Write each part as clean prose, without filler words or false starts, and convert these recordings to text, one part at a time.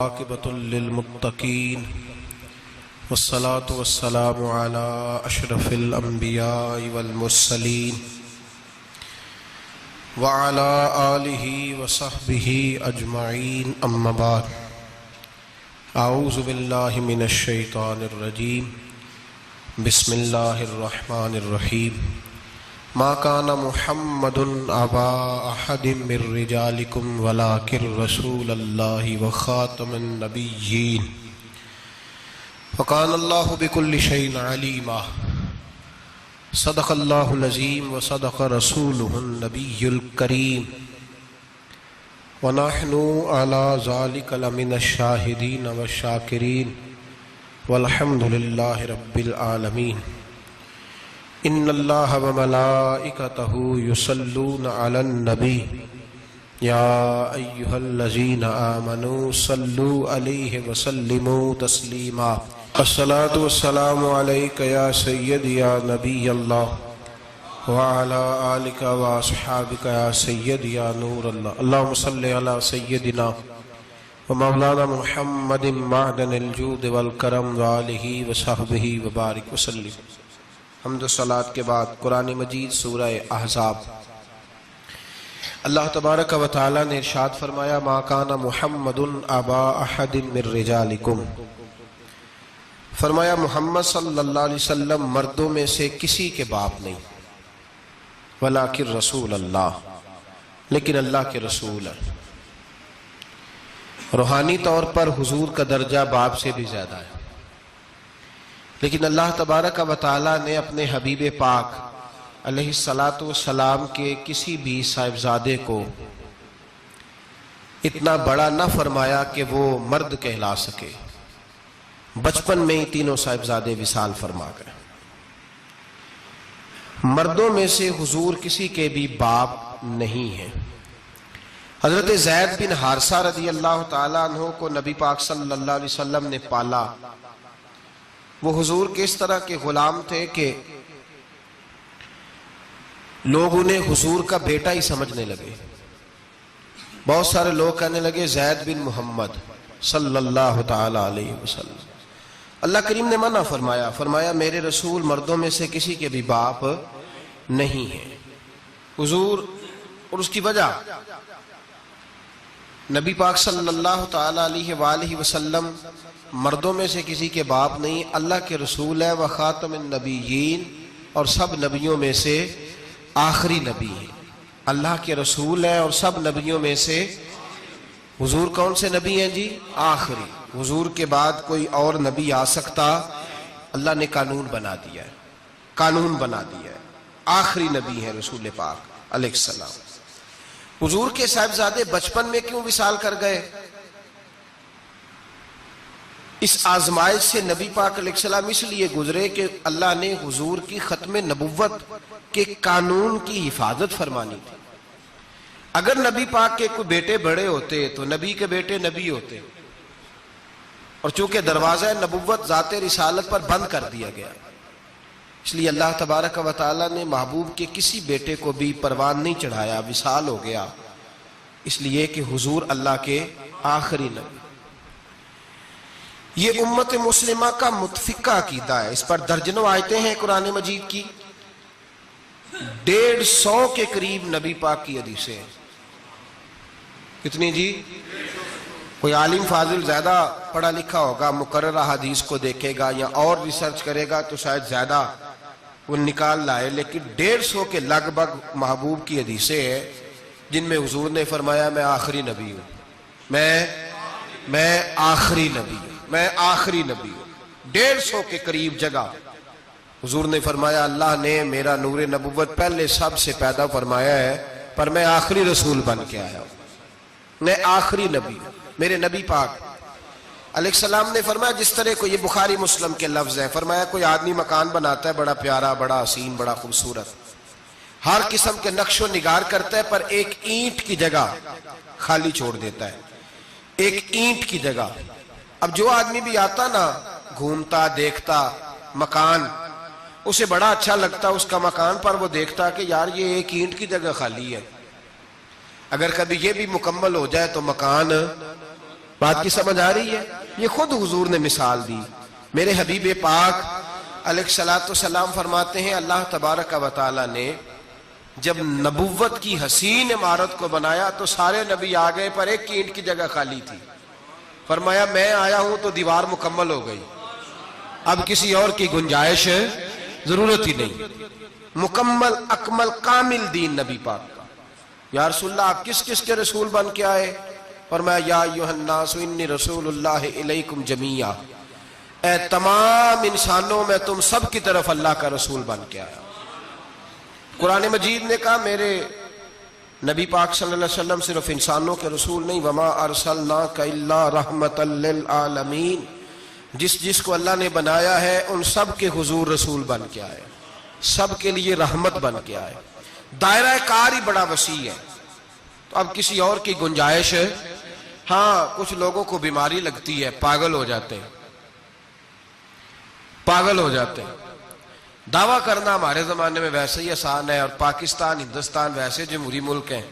عاقبۃ للمتقین والصلاة والسلام علی اشرف الانبیاء والمرسلین وعلی آلہ وصحبہ اجمعین اما بعد اعوذ باللہ من الشیطان الرجیم بسم اللہ الرحمن الرحیم ما کان محمد ابا احد من رجالکم ولکن رسول اللہ وخاتم النبیین وکان اللہ بکل شیء علیما صدق اللہ العظیم وصدق رسولہ النبی الکریم ونحن علی ذلک لمن الشاہدین والشاکرین والحمد للہ رب العالمین ان اللہ وملائکتہ یصلون علی النبی یا ایہا الذین آمنوا صلوا علیہ وسلموا تسلیما الصلاة والسلام علیک یا سیدی یا نبی اللہ وعلی آلک واصحابک یا سیدی یا نور اللہ اللہم صلی علی سیدنا ومولانا محمد معدن الجود والکرم وآلہ وصحبہ وبارک وسلم۔ حمد و صلاۃ کے بعد قرآن مجید سورہ احزاب۔ اللہ تبارک و تعالی نے ارشاد فرمایا ما کان محمد ابا احد من رجالکم، فرمایا محمد صلی اللہ علیہ وسلم مردوں میں سے کسی کے باپ نہیں، ولکن رسول اللہ، لیکن اللہ کے رسول ہے۔ روحانی طور پر حضور کا درجہ باپ سے بھی زیادہ ہے، لیکن اللہ تبارک و تعالی نے اپنے حبیب پاک علیہ السلام کے کسی بھی صاحبزادے کو اتنا بڑا نہ فرمایا کہ وہ مرد کہلا سکے۔ بچپن میں ہی تینوں صاحبزادے وصال فرما گئے۔ مردوں میں سے حضور کسی کے بھی باپ نہیں ہیں۔ حضرت زید بن حارثہ رضی اللہ تعالیٰ عنہ کو نبی پاک صلی اللہ علیہ وسلم نے پالا۔ وہ حضور کے اس طرح کے غلام تھے کہ لوگ انہیں حضور کا بیٹا ہی سمجھنے لگے۔ بہت سارے لوگ کہنے لگے زید بن محمد صلی اللہ تعالی علیہ وسلم۔ اللہ کریم نے منع فرمایا، فرمایا میرے رسول مردوں میں سے کسی کے بھی باپ نہیں ہیں۔ حضور اور اس کی وجہ نبی پاک صلی اللہ تعالی علیہ وآلہ وسلم مردوں میں سے کسی کے باپ نہیں، اللہ کے رسول ہے، وخاتم النبیین، اور سب نبیوں میں سے آخری نبی ہیں۔ اللہ کے رسول ہیں اور سب نبیوں میں سے حضور کون سے نبی ہیں جی؟ آخری۔ حضور کے بعد کوئی اور نبی آ سکتا؟ اللہ نے قانون بنا دیا ہے، قانون بنا دیا ہے، آخری نبی ہے رسول پاک علیہ السلام۔ حضور کے صاحبزادے بچپن میں کیوں وصال کر گئے؟ اس آزمائش سے نبی پاک علیہ السلام اس لیے گزرے کہ اللہ نے حضور کی ختم نبوت کے قانون کی حفاظت فرمانی تھی۔ اگر نبی پاک کے کوئی بیٹے بڑے ہوتے تو نبی کے بیٹے نبی ہوتے، اور چونکہ دروازہ نبوت ذات رسالت پر بند کر دیا گیا، اس لیے اللہ تبارک و تعالی نے محبوب کے کسی بیٹے کو بھی پروان نہیں چڑھایا، وصال ہو گیا، اس لیے کہ حضور اللہ کے آخری نبی۔ یہ امت مسلمہ کا متفقہ عقیدہ ہے، اس پر درجنوں آیتیں ہیں قرآن مجید کی، 150 کے قریب نبی پاک کی حدیثیں ہیں۔ کتنی جی؟ کوئی عالم فاضل زیادہ پڑھا لکھا ہوگا، مقررہ حدیث کو دیکھے گا یا اور ریسرچ کرے گا تو شاید زیادہ وہ نکال لائے، لیکن 150 کے لگ بھگ محبوب کی حدیثیں ہیں جن میں حضور نے فرمایا میں آخری نبی ہوں، میں آخری نبی ہوں، میں آخری نبی ہوں۔ 150 کے قریب جگہ حضور نے فرمایا اللہ نے میرا نور نبوت پہلے سب سے پیدا فرمایا ہے، پر میں آخری رسول بن کے آیا ہوں، میں آخری نبی ہوں۔ میرے نبی پاک علیہ السلام نے فرمایا، جس طرح کو یہ بخاری مسلم کے لفظ ہیں، فرمایا کوئی آدمی مکان بناتا ہے بڑا پیارا، بڑا حسین، بڑا خوبصورت، ہر قسم کے نقش و نگار کرتا ہے، پر ایک اینٹ کی جگہ خالی چھوڑ دیتا ہے، ایک اینٹ کی جگہ۔ اب جو آدمی بھی آتا نا، گھومتا دیکھتا مکان، اسے بڑا اچھا لگتا اس کا مکان، پر وہ دیکھتا کہ یار یہ ایک اینٹ کی جگہ خالی ہے، اگر کبھی یہ بھی مکمل ہو جائے تو مکان بات کی سمجھ آ رہی ہے؟ یہ خود حضور نے مثال دی. میرے حبیب پاک علیہ الصلوۃ والسلام فرماتے ہیں اللہ تبارک و تعالی نے جب نبوت کی حسین عمارت کو بنایا تو سارے نبی آ گئے پر ایک اینٹ کی جگہ خالی تھی. فرمایا میں آیا ہوں تو دیوار مکمل ہو گئی، اب کسی اور کی گنجائش ضرورت ہی نہیں. مکمل اکمل کامل دین نبی پاک کا. یا رسول اللہ آپ کس کس کے رسول بن کے آئے؟ فرمایا یا ایھا الناس انی رسول اللہ الیکم جمیعا، اے تمام انسانوں میں تم سب کی طرف اللہ کا رسول بن کے آیا. قرآن مجید نے کہا میرے نبی پاک صلی اللہ علیہ وسلم صرف انسانوں کے رسول نہیں، وما ارسلناک الا رحمۃ للعالمین، جس کو اللہ نے بنایا ہے ان سب کے حضور رسول بن کے آئے، سب کے لیے رحمت بن کے آئے. دائرہ کار ہی بڑا وسیع ہے. تو اب کسی اور کی گنجائش ہے؟ ہاں کچھ لوگوں کو بیماری لگتی ہے، پاگل ہو جاتے ہیں، پاگل ہو جاتے ہیں. دعویٰ کرنا ہمارے زمانے میں ویسے ہی آسان ہے، اور پاکستان ہندوستان ویسے جمہوری ملک ہیں،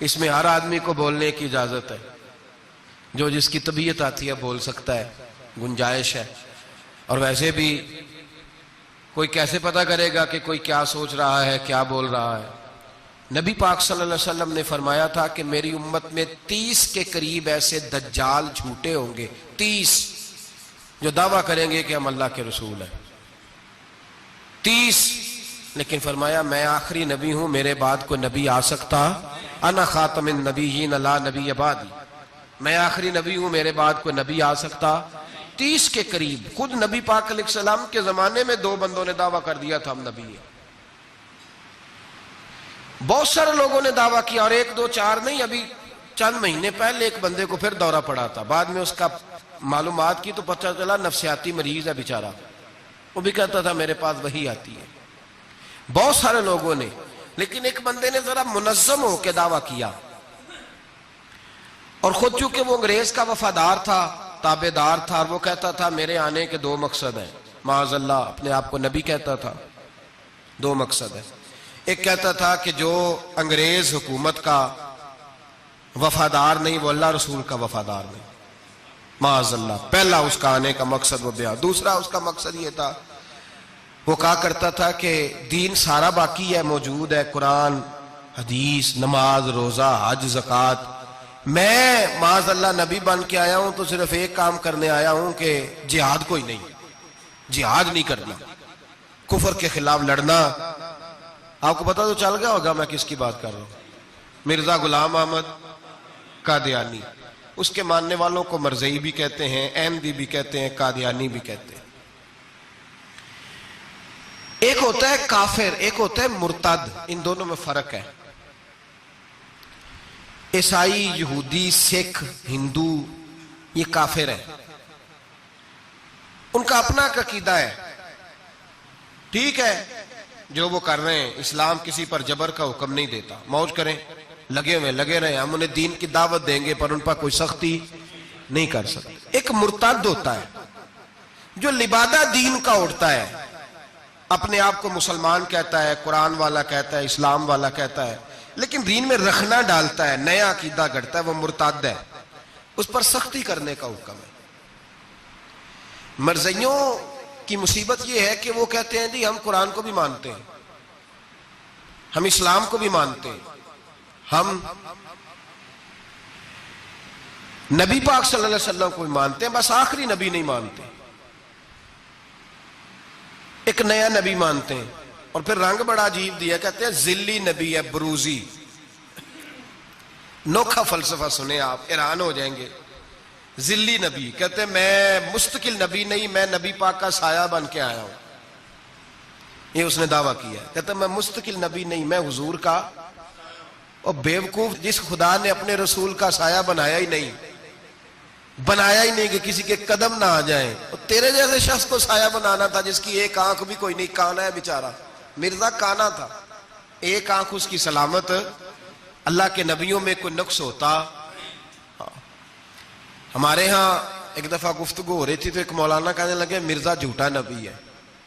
اس میں ہر آدمی کو بولنے کی اجازت ہے، جو جس کی طبیعت آتی ہے بول سکتا ہے، گنجائش ہے. اور ویسے بھی کوئی کیسے پتہ کرے گا کہ کوئی کیا سوچ رہا ہے، کیا بول رہا ہے؟ نبی پاک صلی اللہ علیہ وسلم نے فرمایا تھا کہ میری امت میں 30 کے قریب ایسے دجال جھوٹے ہوں گے، 30 جو دعویٰ کریں گے کہ ہم اللہ کے رسول ہیں، 30. لیکن فرمایا میں آخری نبی ہوں، میرے بعد کوئی نبی آ سکتا، انا خاتم النبیین لا نبی بعدی، میں آخری نبی ہوں، میرے بعد کوئی نبی آ سکتا. 30 کے قریب. خود نبی پاک علیہ السلام کے زمانے میں 2 بندوں نے دعویٰ کر دیا تھا ہم نبی ہیں. بہت سارے لوگوں نے دعویٰ کیا، اور 1 2 4 نہیں، ابھی چند مہینے پہلے ایک بندے کو پھر دورہ پڑا تھا. بعد میں اس کا معلومات کی تو پتہ چلا نفسیاتی مریض ہے بیچارہ، وہ بھی کہتا تھا میرے پاس وحی آتی ہے. بہت سارے لوگوں نے، لیکن ایک بندے نے ذرا منظم ہو کے دعویٰ کیا، اور خود چونکہ وہ انگریز کا وفادار تھا، تابع دار تھا، اور وہ کہتا تھا میرے آنے کے 2 مقصد ہیں. معاذ اللہ اپنے آپ کو نبی کہتا تھا. 2 مقصد ہیں. ایک کہتا تھا کہ جو انگریز حکومت کا وفادار نہیں وہ اللہ رسول کا وفادار نہیں. معاذ اللہ. پہلا اس کا آنے کا مقصد وہ بیان. دوسرا اس کا مقصد یہ تھا، وہ کہا کرتا تھا کہ دین سارا باقی ہے، موجود ہے، قرآن حدیث نماز روزہ حج زکوٰۃ، میں معاذ اللہ نبی بن کے آیا ہوں تو صرف ایک کام کرنے آیا ہوں کہ جہاد کوئی نہیں، جہاد نہیں کرنا، کفر کے خلاف لڑنا. آپ کو پتہ تو چل گیا ہوگا میں کس کی بات کر رہا ہوں. مرزا غلام احمد قادیانی، اس کے ماننے والوں کو مرزئی بھی کہتے ہیں، احمدی بھی کہتے ہیں، قادیانی بھی کہتے ہیں. ایک ہوتا ہے کافر، ایک ہوتا ہے مرتد. ان دونوں میں فرق ہے. عیسائی، یہودی، سکھ، ہندو یہ کافر ہیں، ان کا اپنا عقیدہ ہے. ٹھیک ہے جو وہ کر رہے ہیں، اسلام کسی پر جبر کا حکم نہیں دیتا، موج کریں، لگے رہے، ہم انہیں دین کی دعوت دیں گے پر ان پر کوئی سختی نہیں کر سکتے. ایک مرتد ہوتا ہے جو لبادہ دین کا اڑتا ہے، اپنے آپ کو مسلمان کہتا ہے، قرآن والا کہتا ہے، اسلام والا کہتا ہے، لیکن دین میں رکھنا ڈالتا ہے، نیا عقیدہ گھڑتا ہے، وہ مرتد ہے، اس پر سختی کرنے کا حکم ہے. مرزائیوں کی مصیبت یہ ہے کہ وہ کہتے ہیں جی ہم قرآن کو بھی مانتے ہیں، ہم اسلام کو بھی مانتے ہیں، ہم نبی پاک صلی اللہ علیہ وسلم کو بھی مانتے ہیں، بس آخری نبی نہیں مانتے، ایک نیا نبی مانتے ہیں. اور پھر رنگ بڑا عجیب دیا، کہتے ہیں ذلی نبی ہے، بروزی. نوکھا فلسفہ سنیں آپ حیران ہو جائیں گے. ذلی نبی کہتے ہیں میں مستقل نبی نہیں، میں نبی پاک کا سایہ بن کے آیا ہوں. یہ اس نے دعویٰ کیا ہے، کہتے ہیں میں مستقل نبی نہیں، میں حضور کا. اور بیوقوف، جس خدا نے اپنے رسول کا سایہ بنایا ہی نہیں کہ کسی کے قدم نہ آ جائیں. اور تیرے جیسے شخص کو سایہ بنانا تھا جس کی ایک آنکھ بھی کوئی نہیں، کانا ہے بیچارہ. مرزا کانا تھا، ایک آنکھ اس کی سلامت. اللہ کے نبیوں میں کوئی نقص ہوتا. ہمارے ہاں ایک دفعہ گفتگو ہو رہی تھی تو ایک مولانا کہنے لگے مرزا جھوٹا نبی ہے.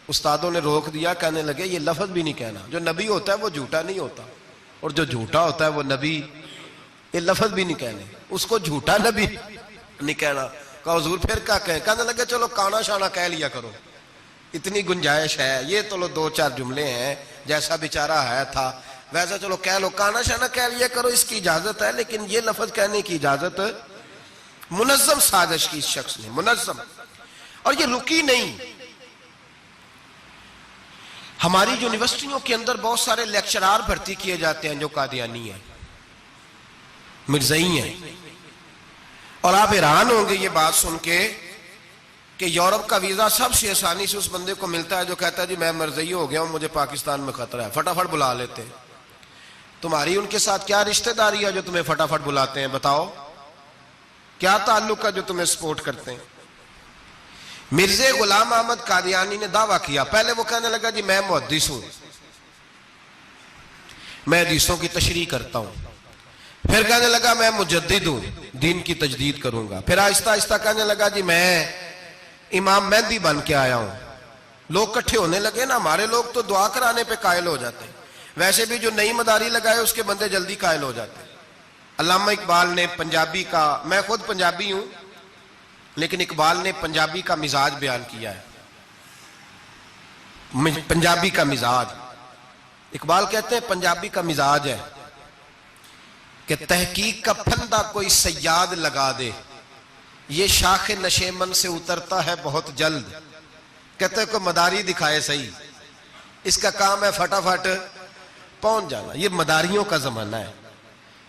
استادوں نے روک دیا، کہنے لگے یہ لفظ بھی نہیں کہنا، جو نبی ہوتا ہے وہ جھوٹا نہیں ہوتا، اور جو جھوٹا ہوتا ہے وہ نبی. یہ لفظ بھی نہیں کہنے، اس کو جھوٹا نبی نہیں کہنا. کہا حضور پھر کیا کہیں؟ کہنے لگے چلو کانا شانا کہہ لیا کرو, اتنی گنجائش ہے, یہ تو 2-4 جملے ہیں, جیسا بیچارہ ہے تھا ویسا چلو کہہ لو, کانا شانا کہہ لیا کرو, اس کی اجازت ہے, لیکن یہ لفظ کہنے کی اجازت منظم سازش کی اس شخص نے, منظم. اور یہ رکی نہیں. ہماری یونیورسٹیوں کے اندر بہت سارے لیکچرار بھرتی کیے جاتے ہیں جو قادیانی ہیں, مرزئی ہیں, اور آپ حیران ہوں گے یہ بات سن کے کہ یورپ کا ویزا سب سے آسانی سے اس بندے کو ملتا ہے جو کہتا ہے جی میں مرزئی ہو گیا ہوں, مجھے پاکستان میں خطرہ ہے, فٹافٹ بلا لیتے ہیں. تمہاری ان کے ساتھ کیا رشتہ داری ہے جو تمہیں فٹافٹ بلاتے ہیں؟ بتاؤ کیا تعلق ہے جو تمہیں سپورٹ کرتے ہیں؟ مرزا غلام احمد قادیانی نے دعویٰ کیا, پہلے وہ کہنے لگا جی میں محدث ہوں, میں حدیثوں کی تشریح کرتا ہوں. پھر کہنے لگا میں مجدد ہوں, دین کی تجدید کروں گا. پھر آہستہ آہستہ کہنے لگا جی میں امام مہدی بن کے آیا ہوں. لوگ کٹھے ہونے لگے نا, ہمارے لوگ تو دعا کرانے پہ قائل ہو جاتے ہیں, ویسے بھی جو نئی مداری لگائے اس کے بندے جلدی قائل ہو جاتے ہیں. علامہ اقبال نے پنجابی کا, میں خود پنجابی ہوں لیکن اقبال نے پنجابی کا مزاج بیان کیا ہے. پنجابی کا مزاج, اقبال کہتے ہیں پنجابی کا مزاج ہے کہ تحقیق کا پھندا کوئی سیاد لگا دے, یہ شاخ نشیمن سے اترتا ہے بہت جلد. کہتے ہیں کوئی مداری دکھائے صحیح, اس کا کام ہے فٹافٹ پہنچ جانا. یہ مداریوں کا زمانہ ہے,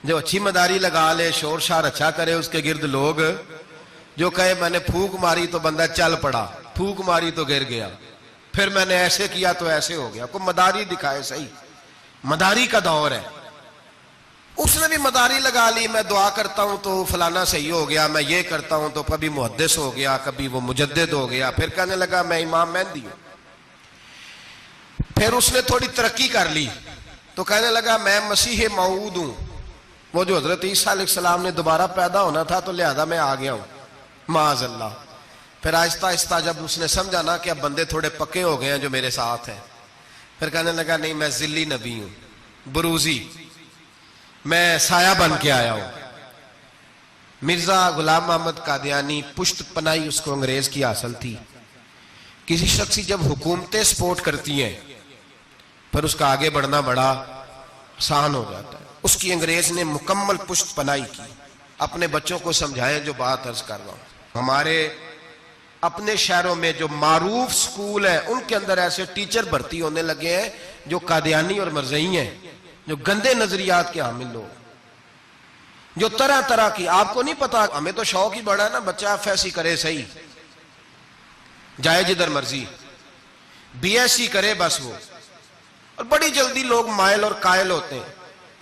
جو اچھی مداری لگا لے, شور شار اچھا کرے, اس کے گرد لوگ جو کہے میں نے پھونک ماری تو بندہ چل پڑا, پھونک ماری تو گر گیا, پھر میں نے ایسے کیا تو ایسے ہو گیا. کوئی مداری دکھائے صحیح, مداری کا دور ہے. اس نے بھی مداری لگا لی, میں دعا کرتا ہوں تو فلانا صحیح ہو گیا, میں یہ کرتا ہوں تو کبھی محدث ہو گیا, کبھی وہ مجدد ہو گیا. پھر کہنے لگا میں امام مہدی ہوں. پھر اس نے تھوڑی ترقی کر لی تو کہنے لگا میں مسیح موعود ہوں, وہ جو حضرت عیسیٰ علیہ السلام نے دوبارہ پیدا ہونا تھا تو لہذا میں آ گیا ہوں, معاذ اللہ. پھر آہستہ آہستہ جب اس نے سمجھا نا کہ اب بندے تھوڑے پکے ہو گئے ہیں جو میرے ساتھ ہیں, پھر کہنے لگا نہیں میں ذلی نبی ہوں, بروزی, میں سایہ بن کے آیا ہوں. مرزا غلام احمد قادیانی پشت پناہی اس کو انگریز کی حاصل تھی. کسی شخصی جب حکومتیں سپورٹ کرتی ہیں پھر اس کا آگے بڑھنا بڑا آسان ہو جاتا ہے. اس کی انگریز نے مکمل پشت پناہی کی. اپنے بچوں کو سمجھائیں جو بات عرض کر رہا ہوں. ہمارے اپنے شہروں میں جو معروف سکول ہیں ان کے اندر ایسے ٹیچر بھرتی ہونے لگے ہیں جو قادیانی اور مرزئی ہیں, جو گندے نظریات کے حامل لوگ, جو طرح طرح کی, آپ کو نہیں پتا, ہمیں تو شوق ہی بڑا ہے نا, بچہ ایف ایس سی کرے صحیح, جائے جدھر مرضی, بی ایس سی کرے بس وہ, اور بڑی جلدی لوگ مائل اور قائل ہوتے ہیں.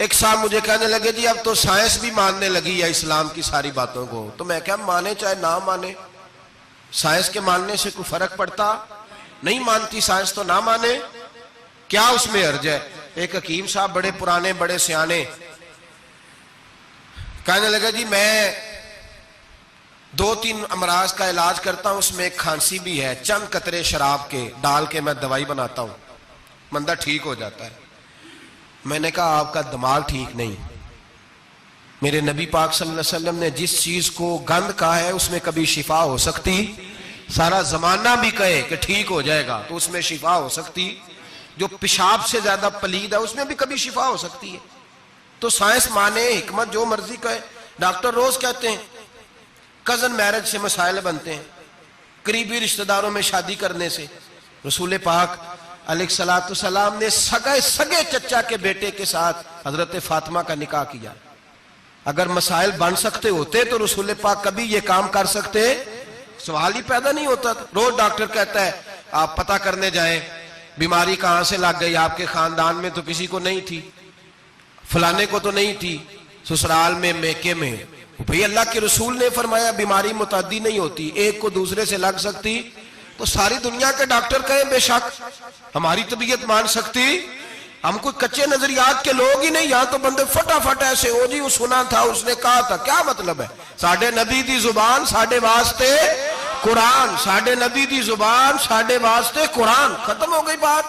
ایک صاحب مجھے کہنے لگے جی اب تو سائنس بھی ماننے لگی ہے اسلام کی ساری باتوں کو. تو میں کیا مانے چاہے نہ مانے, سائنس کے ماننے سے کوئی فرق پڑتا نہیں, مانتی سائنس تو نہ مانے, کیا اس میں حرج ہے. ایک حکیم صاحب بڑے پرانے بڑے سیانے کہنے لگا جی میں 2-3 امراض کا علاج کرتا ہوں, اس میں ایک کھانسی بھی ہے, چند قطرے شراب کے ڈال کے میں دوائی بناتا ہوں, بندہ ٹھیک ہو جاتا ہے. میں نے کہا آپ کا دماغ ٹھیک نہیں. میرے نبی پاک صلی اللہ علیہ وسلم نے جس چیز کو گند کہا ہے اس میں کبھی شفا ہو سکتی, سارا زمانہ بھی کہے کہ ٹھیک ہو جائے گا تو اس میں شفا ہو سکتی. جو پیشاب سے زیادہ پلید ہے اس میں بھی کبھی شفا ہو سکتی ہے. تو سائنس مانے, حکمت جو مرضی کہے. ڈاکٹر روز کہتے ہیں کزن میرج سے مسائل بنتے ہیں, قریبی رشتہ داروں میں شادی کرنے سے. رسول پاک علیہ السلام نے سگے چچا کے بیٹے کے ساتھ حضرت فاطمہ کا نکاح کیا. اگر مسائل بن سکتے ہوتے تو رسول پاک کبھی یہ کام کر سکتے, سوال ہی پیدا نہیں ہوتا. روز ڈاکٹر کہتا ہے آپ پتہ کرنے جائیں بیماری کہاں سے لگ گئی, آپ کے خاندان میں تو کسی کو نہیں تھی, فلانے کو تو نہیں تھی, سسرال میں میکے میں. بھئی اللہ کے رسول نے فرمایا بیماری متعدی نہیں ہوتی, ایک کو دوسرے سے لگ سکتی. تو ساری دنیا کے ڈاکٹر کہیں بے شک ہماری طبیعت مان سکتی, ہم کوئی کچے نظریات کے لوگ ہی نہیں. یہاں تو بندے فٹافٹ ایسے ہو جی وہ سنا تھا, اس نے کہا تھا, کیا مطلب ہے. ساڈے نبی دی زبان ساڈے واسطے قرآن, ساڈے نبی دی زبان ساڈے واسطے قرآن, ختم ہو گئی بات.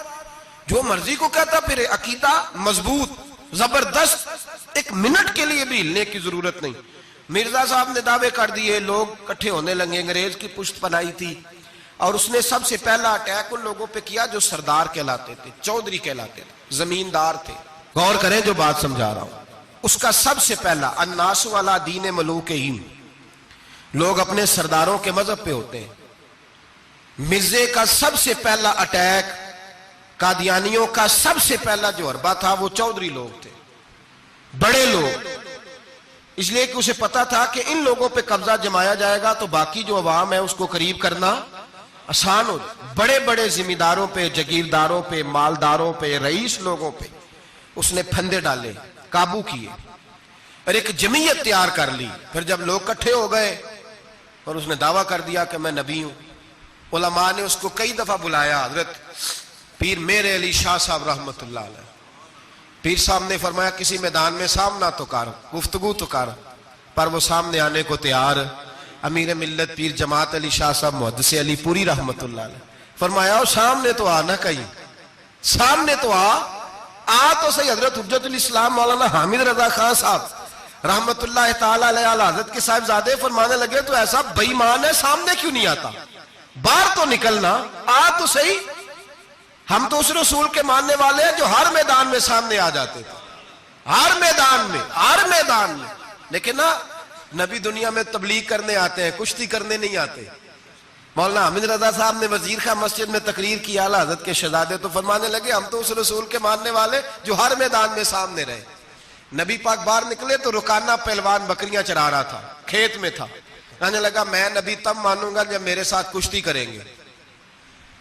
جو مرضی کو کہتا, پھر عقیدہ مضبوط زبردست, ایک منٹ کے لیے بھی ہلنے کی ضرورت نہیں. مرزا صاحب نے دعوے کر دیے، لوگ کٹھے ہونے لگے، انگریز کی پشت پنائی تھی، اور اس نے سب سے پہلا اٹیک ان لوگوں پہ کیا جو سردار کہلاتے تھے، چودھری کہلاتے تھے، زمیندار تھے۔ غور کریں جو بات سمجھا رہا ہوں۔ اس کا سب سے پہلا الناس والا دین ملوکہم، لوگ اپنے سرداروں کے مذہب پہ ہوتے ہیں۔ مرزے کا سب سے پہلا اٹیک، قادیانیوں کا سب سے پہلا جو حربہ تھا وہ چودھری لوگ تھے، بڑے لوگ، اس لیے کہ اسے پتا تھا کہ ان لوگوں پہ قبضہ جمایا جائے گا تو باقی جو عوام ہے اس کو قریب کرنا آسان ہو جائے۔ بڑے بڑے ذمہ داروں پہ، جگیرداروں پہ، مالداروں پہ، رئیس لوگوں پہ اس نے پھندے ڈالے، قابو کیے، اور ایک جمعیت تیار کر لی۔ پھر جب لوگ کٹھے ہو گئے اور اس نے دعویٰ کر دیا کہ میں نبی ہوں، علماء نے اس کو کئی دفعہ بلایا، حضرت پیر میرے علی شاہ صاحب رحمت اللہ علیہ، پیر صاحب نے فرمایا کسی میدان میں سامنا تو کر، گفتگو تو کر، پر وہ سامنے آنے کو تیار۔ امیر ملت پیر جماعت علی شاہ صاحب محدث علی پوری رحمت اللہ علیہ فرمایا سامنے تو آ، نہ کہیں سامنے تو آ تو صحیح۔ حضرت حجت الاسلام مولانا حامد رضا خان صاحب رحمت اللہ تعالی علیہ حضرت کے صاحبزادے فرمانے لگے تو ایسا بے ایمان ہے، سامنے کیوں نہیں آتا، باہر تو نکلنا، آ تو صحیح۔ ہم تو اس رسول کے ماننے والے ہیں جو ہر میدان میں سامنے آ جاتے تھے، ہر میدان میں، لیکن نا نبی دنیا میں تبلیغ کرنے آتے ہیں، کشتی کرنے نہیں آتے۔ مولانا حامد رضا صاحب نے وزیر خان مسجد میں تقریر کی، اعلی حضرت کے شہزادے تو فرمانے لگے ہم تو اس رسول کے ماننے والے جو ہر میدان میں سامنے رہے۔ نبی پاک باہر نکلے تو رکانہ پہلوان بکریاں چرا رہا تھا، کھیت میں تھا، کہنے لگا میں نبی تب مانوں گا جب میرے ساتھ کشتی کریں گے۔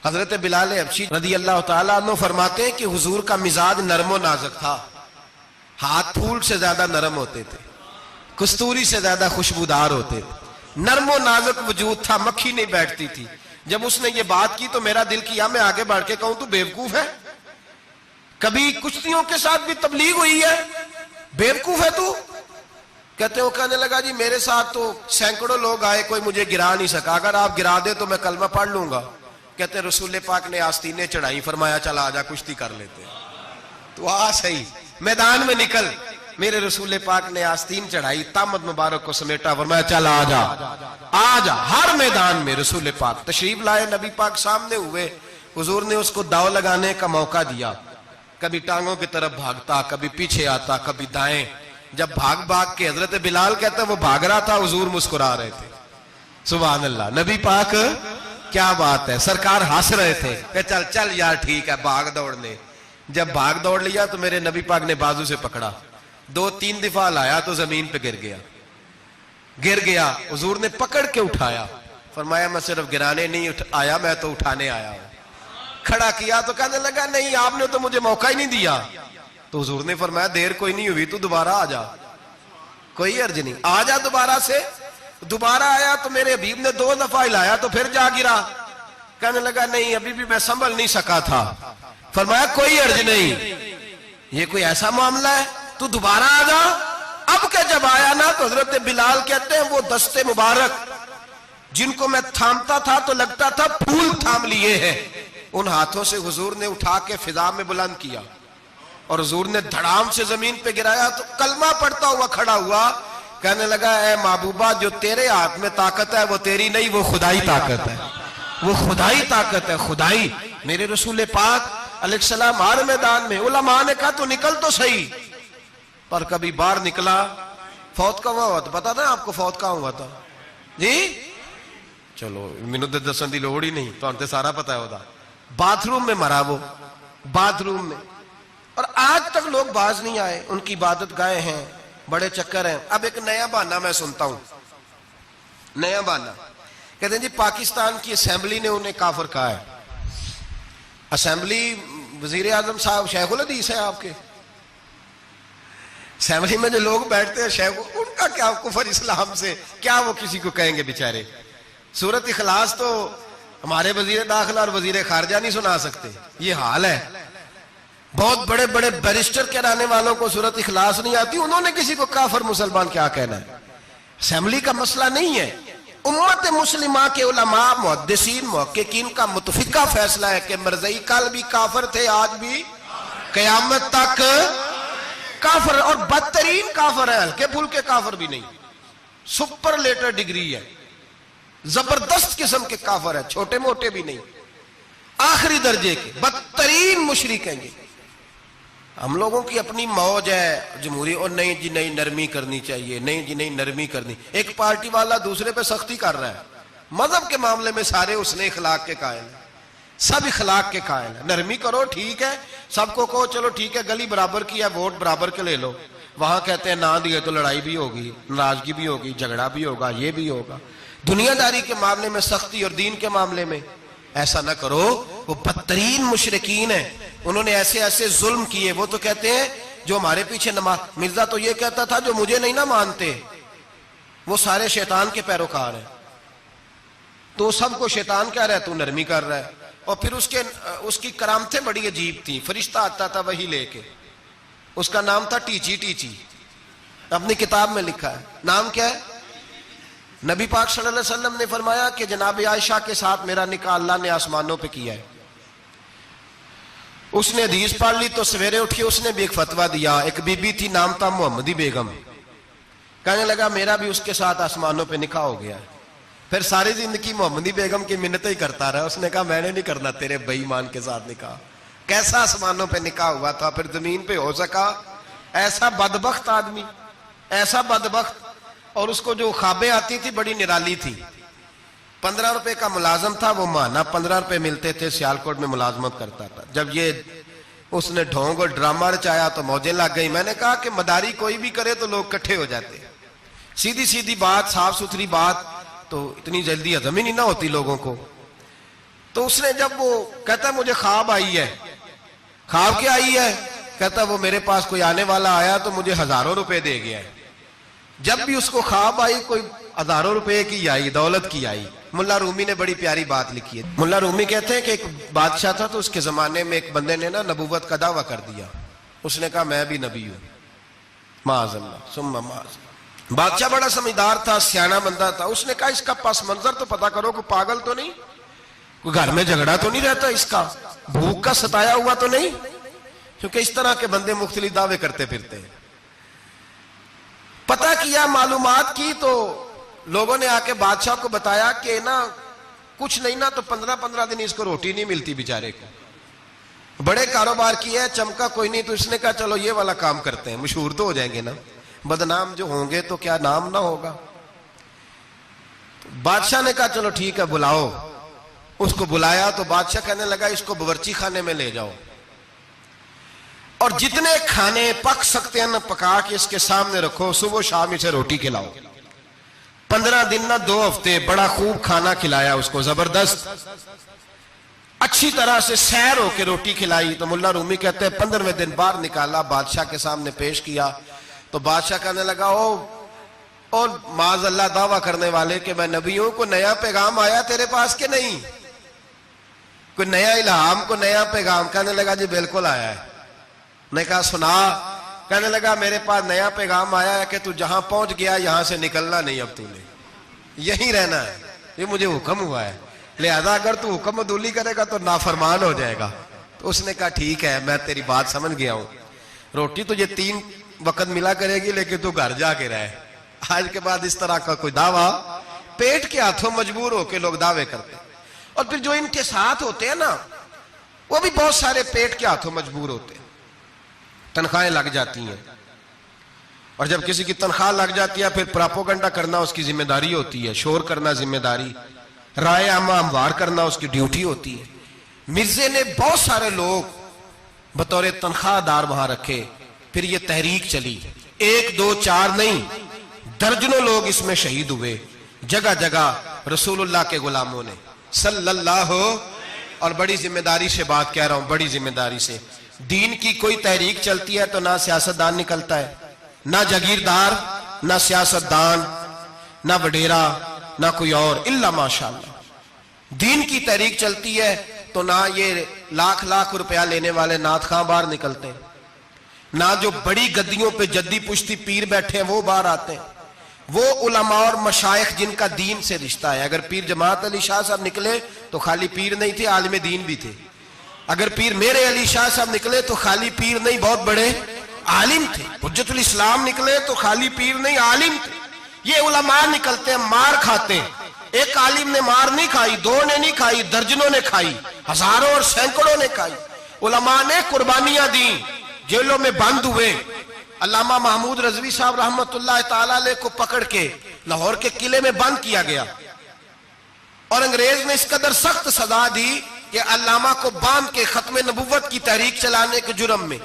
حضرت بلال حبشی رضی اللہ تعالیٰ عنہ فرماتے ہیں کہ حضور کا مزاج نرم و نازک تھا، ہاتھ پھول سے زیادہ نرم ہوتے تھے، کستوری سے زیادہ خوشبودار ہوتے تھے، نرم و نازک وجود تھا، مکھی نہیں بیٹھتی تھی۔ جب اس نے یہ بات کی تو میرا دل کیا میں آگے بڑھ کے کہوں تو بیوقوف ہے، کبھی کشتیوں کے ساتھ بھی تبلیغ ہوئی ہے، بیوقوف ہے تو؟ کہتے ہو، کہنے لگا جی میرے ساتھ تو سینکڑوں لوگ آئے، کوئی مجھے گرا نہیں سکا، اگر آپ گرا دے تو میں کلمہ پڑھ لوں گا۔ کہتے رسول پاک نے آستینیں چڑھائی، فرمایا چل آجا کشتی کر لیتے، تو آ صحیح میدان میں نکل۔ میرے رسول پاک نے آستین چڑھائی، تامد مبارک کو سمیٹا، فرمایا چل آجا آجا۔ ہر میدان میں رسول پاک تشریف لائے، نبی پاک سامنے ہوئے، حضور نے اس کو داؤ لگانے کا موقع دیا، کبھی ٹانگوں کی طرف بھاگتا، کبھی پیچھے آتا، کبھی دائیں۔ جب بھاگ بھاگ کے حضرت بلال کہتا وہ بھاگ رہا تھا، حضور مسکرا رہے تھے، سبحان اللہ۔ نبی پاک کیا بات ہے، سرکار ہنس رہے تھے کہ چل چل یار ٹھیک ہے بھاگ دوڑ لے۔ جب بھاگ دوڑ لیا تو میرے نبی پاک نے بازو سے پکڑا، 2-3 دفعہ لایا تو زمین پہ گر گیا، حضور نے پکڑ کے اٹھایا، فرمایا میں صرف گرانے نہیں آیا، میں تو اٹھانے آیا ہوں۔ کھڑا کیا تو کہنے لگا نہیں آپ نے تو مجھے موقع ہی نہیں دیا، تو حضور نے فرمایا دیر کوئی نہیں ہوئی، تو دوبارہ آ جا، کوئی عرض نہیں، آ جا دوبارہ سے۔ دوبارہ آیا تو میرے حبیب نے 2 دفعہ ہلایا تو پھر جا گرا، کہنے لگا نہیں ابھی بھی میں سنبھل نہیں سکا تھا، فرمایا کوئی عرض نہیں، یہ کوئی ایسا معاملہ ہے تو دوبارہ آ جا۔ اب کہ جب آیا نا تو حضرت بلال کہتے ہیں وہ دستے مبارک جن کو میں تھامتا تھا تو لگتا تھا پھول تھام لیے ہیں، ان ہاتھوں سے حضور نے اٹھا کے فضا میں بلند کیا اور حضور نے دھڑام سے زمین پہ گرایا تو کلمہ پڑھتا ہوا کھڑا ہوا، کہنے لگا اے محبوبہ جو تیرے ہاتھ میں طاقت ہے وہ تیری نہیں، وہ خدائی طاقت ہے، وہ خدائی طاقت ہے، خدائی۔ میرے رسول پاک علیہ السلام ہر میدان میں، علماء نے کہا تو نکل تو صحیح، پر کبھی باہر نکلا فوت کا ہوا تو پتا نا آپ کو فوت کہاں ہوا تھا جی؟ چلو مینوں تے دسن دی لوڑ ہی نہیں، تہاڈے تے سارا پتا ہے ہوتا، باتھ روم میں مرا وہ، باتھ روم میں، اور آج تک لوگ باز نہیں آئے، ان کی عبادت گاہیں ہیں، بڑے چکر ہیں۔ اب ایک نیا بہانہ میں سنتا ہوں، نیا بہانہ، کہتے ہیں جی پاکستان کی اسمبلی نے انہیں کافر کہا ہے۔ اسمبلی وزیر اعظم صاحب شیخ الحدیث ہے آپ کے، اسمبلی میں جو لوگ بیٹھتے ہیں شیخ، ان کا کیا کفر اسلام سے، کیا وہ کسی کو کہیں گے بیچارے؟ سورۃ اخلاص تو ہمارے وزیر داخلہ اور وزیر خارجہ نہیں سنا سکتے، یہ حال ہے۔ بہت بڑے بڑے بیرسٹر کہلانے والوں کو سورۃ اخلاص نہیں آتی، انہوں نے کسی کو کافر مسلمان کیا کہنا ہے؟ اسمبلی کا مسئلہ نہیں ہے، امت مسلمہ کے علماء محدثین محققین کا متفقہ فیصلہ ہے کہ مرزائی کل بھی کافر تھے، آج بھی قیامت تک کافر، اور بدترین کافر ہے، ہلکے پھلکے کافر بھی نہیں۔ سپرلیٹر ڈگری ہے، زبردست قسم کے کافر ہے، چھوٹے موٹے بھی نہیں، آخری درجے کے بدترین مشرک ہیں یہ۔ ہم لوگوں کی اپنی موج ہے جمہوری، اور نہیں جی نہیں نرمی کرنی چاہیے، نہیں جی نہیں نرمی کرنی۔ ایک پارٹی والا دوسرے پہ سختی کر رہا ہے، مذہب کے معاملے میں سارے اس نے اخلاق کے قائل ہیں، سب اخلاق کے قائل ہیں۔ نرمی کرو ٹھیک ہے، سب کو کہو چلو ٹھیک ہے گلی برابر کی ہے، ووٹ برابر کے لے لو، وہاں کہتے ہیں نہ دیے تو لڑائی بھی ہوگی، ناراضگی بھی ہوگی، جھگڑا بھی ہوگا، یہ بھی ہوگا۔ دنیا داری کے معاملے میں سختی اور دین کے معاملے میں ایسا نہ کرو۔ وہ بدترین مشرکین ہیں، انہوں نے ایسے ایسے ظلم کیے۔ وہ تو کہتے ہیں جو ہمارے پیچھے نماز، مرزا تو یہ کہتا تھا جو مجھے نہیں نہ مانتے وہ سارے شیطان کے پیروکار ہیں، تو سب کو شیطان کہہ رہا ہے، تو نرمی کر رہا ہے۔ اور پھر اس کی کرامتیں بڑی عجیب تھیں، فرشتہ آتا تھا وہی لے کے، اس کا نام تھا ٹیچی ٹیچی، اپنی کتاب میں لکھا ہے۔ نام کیا ہے؟ نبی پاک صلی اللہ علیہ وسلم نے فرمایا کہ جناب عائشہ کے ساتھ میرا نکاح اللہ نے آسمانوں پہ کیا ہے۔ اس نے حدیث پڑھ لی تو سویرے اٹھی اس نے بھی ایک فتویٰ دیا۔ ایک بی بی تھی، نام تھا محمدی بیگم، کہنے لگا میرا بھی اس کے ساتھ آسمانوں پہ نکاح ہو گیا ہے۔ پھر ساری زندگی محمدی بیگم کی منتیں ہی کرتا رہا۔ اس نے کہا میں نے نہیں کرنا تیرے بے ایمان کے ساتھ نکاح۔ کیسا آسمانوں پہ نکاح ہوا تھا، پھر زمین پہ ہو سکا؟ ایسا بدبخت آدمی، ایسا بدبخت۔ اور اس کو جو خوابیں آتی تھی بڑی نرالی تھی۔ 15 روپے کا ملازم تھا، وہ ماہانہ 15 روپے ملتے تھے، سیالکوٹ میں ملازمت کرتا تھا۔ جب یہ اس نے ڈھونگ اور ڈرامہ رچایا تو موجیں لگ گئی۔ میں نے کہا کہ مداری کوئی بھی کرے تو لوگ کٹھے ہو جاتے ہیں، سیدھی سیدھی بات، صاف ستھری بات تو اتنی جلدی ہضم ہی نہیں نہ ہوتی لوگوں کو۔ تو اس نے جب وہ کہتا مجھے خواب آئی ہے۔ خواب کیا آئی ہے؟ کہتا وہ میرے پاس کوئی آنے والا آیا تو مجھے ہزاروں روپے دے گیا ہے۔ جب بھی اس کو خواب آئی کوئی ہزاروں روپے کی آئی، دولت کی آئی۔ ملا رومی نے بڑی پیاری بات لکھی ہے۔ ملا رومی کہتے ہیں کہ ایک بادشاہ تھا تو اس کے زمانے میں ایک بندے نے نا نبوت کا دعویٰ کر دیا۔ اس نے کہا میں بھی نبی ہوں، معاذ اللہ ثم معاذ اللہ۔ بادشاہ بڑا سمجھدار تھا، سیانا بندہ تھا۔ اس نے کہا اس کا پس منظر تو پتا کرو، کوئی پاگل تو نہیں، کوئی گھر میں جھگڑا تو نہیں رہتا، اس کا بھوک کا ستایا ہوا تو نہیں، کیونکہ اس طرح کے بندے مختلف دعوے کرتے پھرتے ہیں۔ پتہ کیا، معلومات کی، تو لوگوں نے آ کے بادشاہ کو بتایا کہ نا کچھ نہیں نا تو 15 دن اس کو روٹی نہیں ملتی بیچارے کو۔ بڑے کاروبار کیا ہے، چمکا کوئی نہیں، تو اس نے کہا چلو یہ والا کام کرتے ہیں، مشہور تو ہو جائیں گے نا، بدنام جو ہوں گے تو کیا نام نہ ہوگا۔ بادشاہ نے کہا چلو ٹھیک ہے بلاؤ۔ اس کو بلایا تو بادشاہ کہنے لگا اس کو باورچی خانے میں لے جاؤ اور جتنے کھانے پک سکتے ہیں نا پکا کے اس کے سامنے رکھو، صبح شام اسے روٹی کھلاؤ۔ 15 دن نہ 2 ہفتے بڑا خوب کھانا کھلایا اس کو، زبردست اچھی طرح سے سیر ہو کے روٹی کھلائی۔ تو ملا رومی کہتے ہیں 15ویں دن باہر نکالا، بادشاہ کے سامنے پیش کیا تو بادشاہ کہنے لگا اور معاذ اللہ دعویٰ کرنے والے کہ میں نبی ہوں، کوئی نیا پیغام آیا تیرے پاس کہ نہیں، کوئی نیا الہام، کوئی نیا پیغام؟ کہنے لگا جی بالکل آیا ہے۔ نے کہا سنا؟ کہنے لگا میرے پاس نیا پیغام آیا ہے کہ تو جہاں پہنچ گیا یہاں سے نکلنا نہیں، اب تو نے یہیں رہنا ہے، یہ مجھے حکم ہوا ہے، لہذا اگر تو حکم عدولی کرے گا تو نافرمان ہو جائے گا۔ تو اس نے کہا ٹھیک ہے میں تیری بات سمجھ گیا ہوں، روٹی تو یہ 3 وقت ملا کرے گی لیکن تو گھر جا کے رہے۔ آج کے بعد اس طرح کا کوئی دعویٰ، پیٹ کے ہاتھوں مجبور ہو کے لوگ دعوے کرتے ہیں۔ اور پھر جو ان کے ساتھ ہوتے ہیں نا وہ بھی بہت سارے پیٹ کے ہاتھوں مجبور ہوتے ہیں، تنخواہیں لگ جاتی ہیں، اور جب کسی کی تنخواہ لگ جاتی ہے پھر پراپوگنڈا کرنا اس کی ذمہ داری ہوتی ہے، شور کرنا ذمہ داری، رائے عامہ ہموار کرنا اس کی ڈیوٹی ہوتی ہے۔ مرزے نے بہت سارے لوگ بطور تنخواہ دار وہاں رکھے، پھر یہ تحریک چلی، 1 2 4 نہیں، درجنوں لوگ اس میں شہید ہوئے، جگہ جگہ رسول اللہ کے غلاموں نے صلی اللہ۔ اور بڑی ذمہ داری سے بات کہہ رہا ہوں، بڑی ذمہ داری سے، دین کی کوئی تحریک چلتی ہے تو نہ سیاستدان نکلتا ہے، نہ جاگیردار، نہ سیاستدان، نہ وڈیرا، نہ کوئی اور، الا ماشاءاللہ۔ دین کی تحریک چلتی ہے تو نہ یہ لاکھ روپیہ لینے والے نعت خواں باہر نکلتے ہیں، نہ جو بڑی گدیوں پہ جدی پشتی پیر بیٹھے ہیں وہ باہر آتے ہیں، وہ علماء اور مشائخ جن کا دین سے رشتہ ہے۔ اگر پیر جماعت علی شاہ صاحب نکلے تو خالی پیر نہیں تھے، عالم دین بھی تھے۔ اگر پیر میرے علی شاہ صاحب نکلے تو خالی پیر نہیں، بہت بڑے عالم تھے۔ حجت الاسلام نکلے تو خالی پیر نہیں، عالم تھے۔ یہ علماء نکلتے ہیں مار کھاتے ہیں. ایک عالم نے مار نہیں کھائی, دو نے نہیں کھائی, درجنوں نے کھائی, ہزاروں اور سینکڑوں نے کھائی. علماء نے قربانیاں دیں, جیلوں میں بند ہوئے. علامہ محمود رضوی صاحب رحمت اللہ تعالی علیہ کو پکڑ کے لاہور کے قلعے میں بند کیا گیا, اور انگریز نے اس قدر سخت سزا دی کہ علامہ کو باندھ کے ختم نبوت کی تحریک چلانے کے جرم میں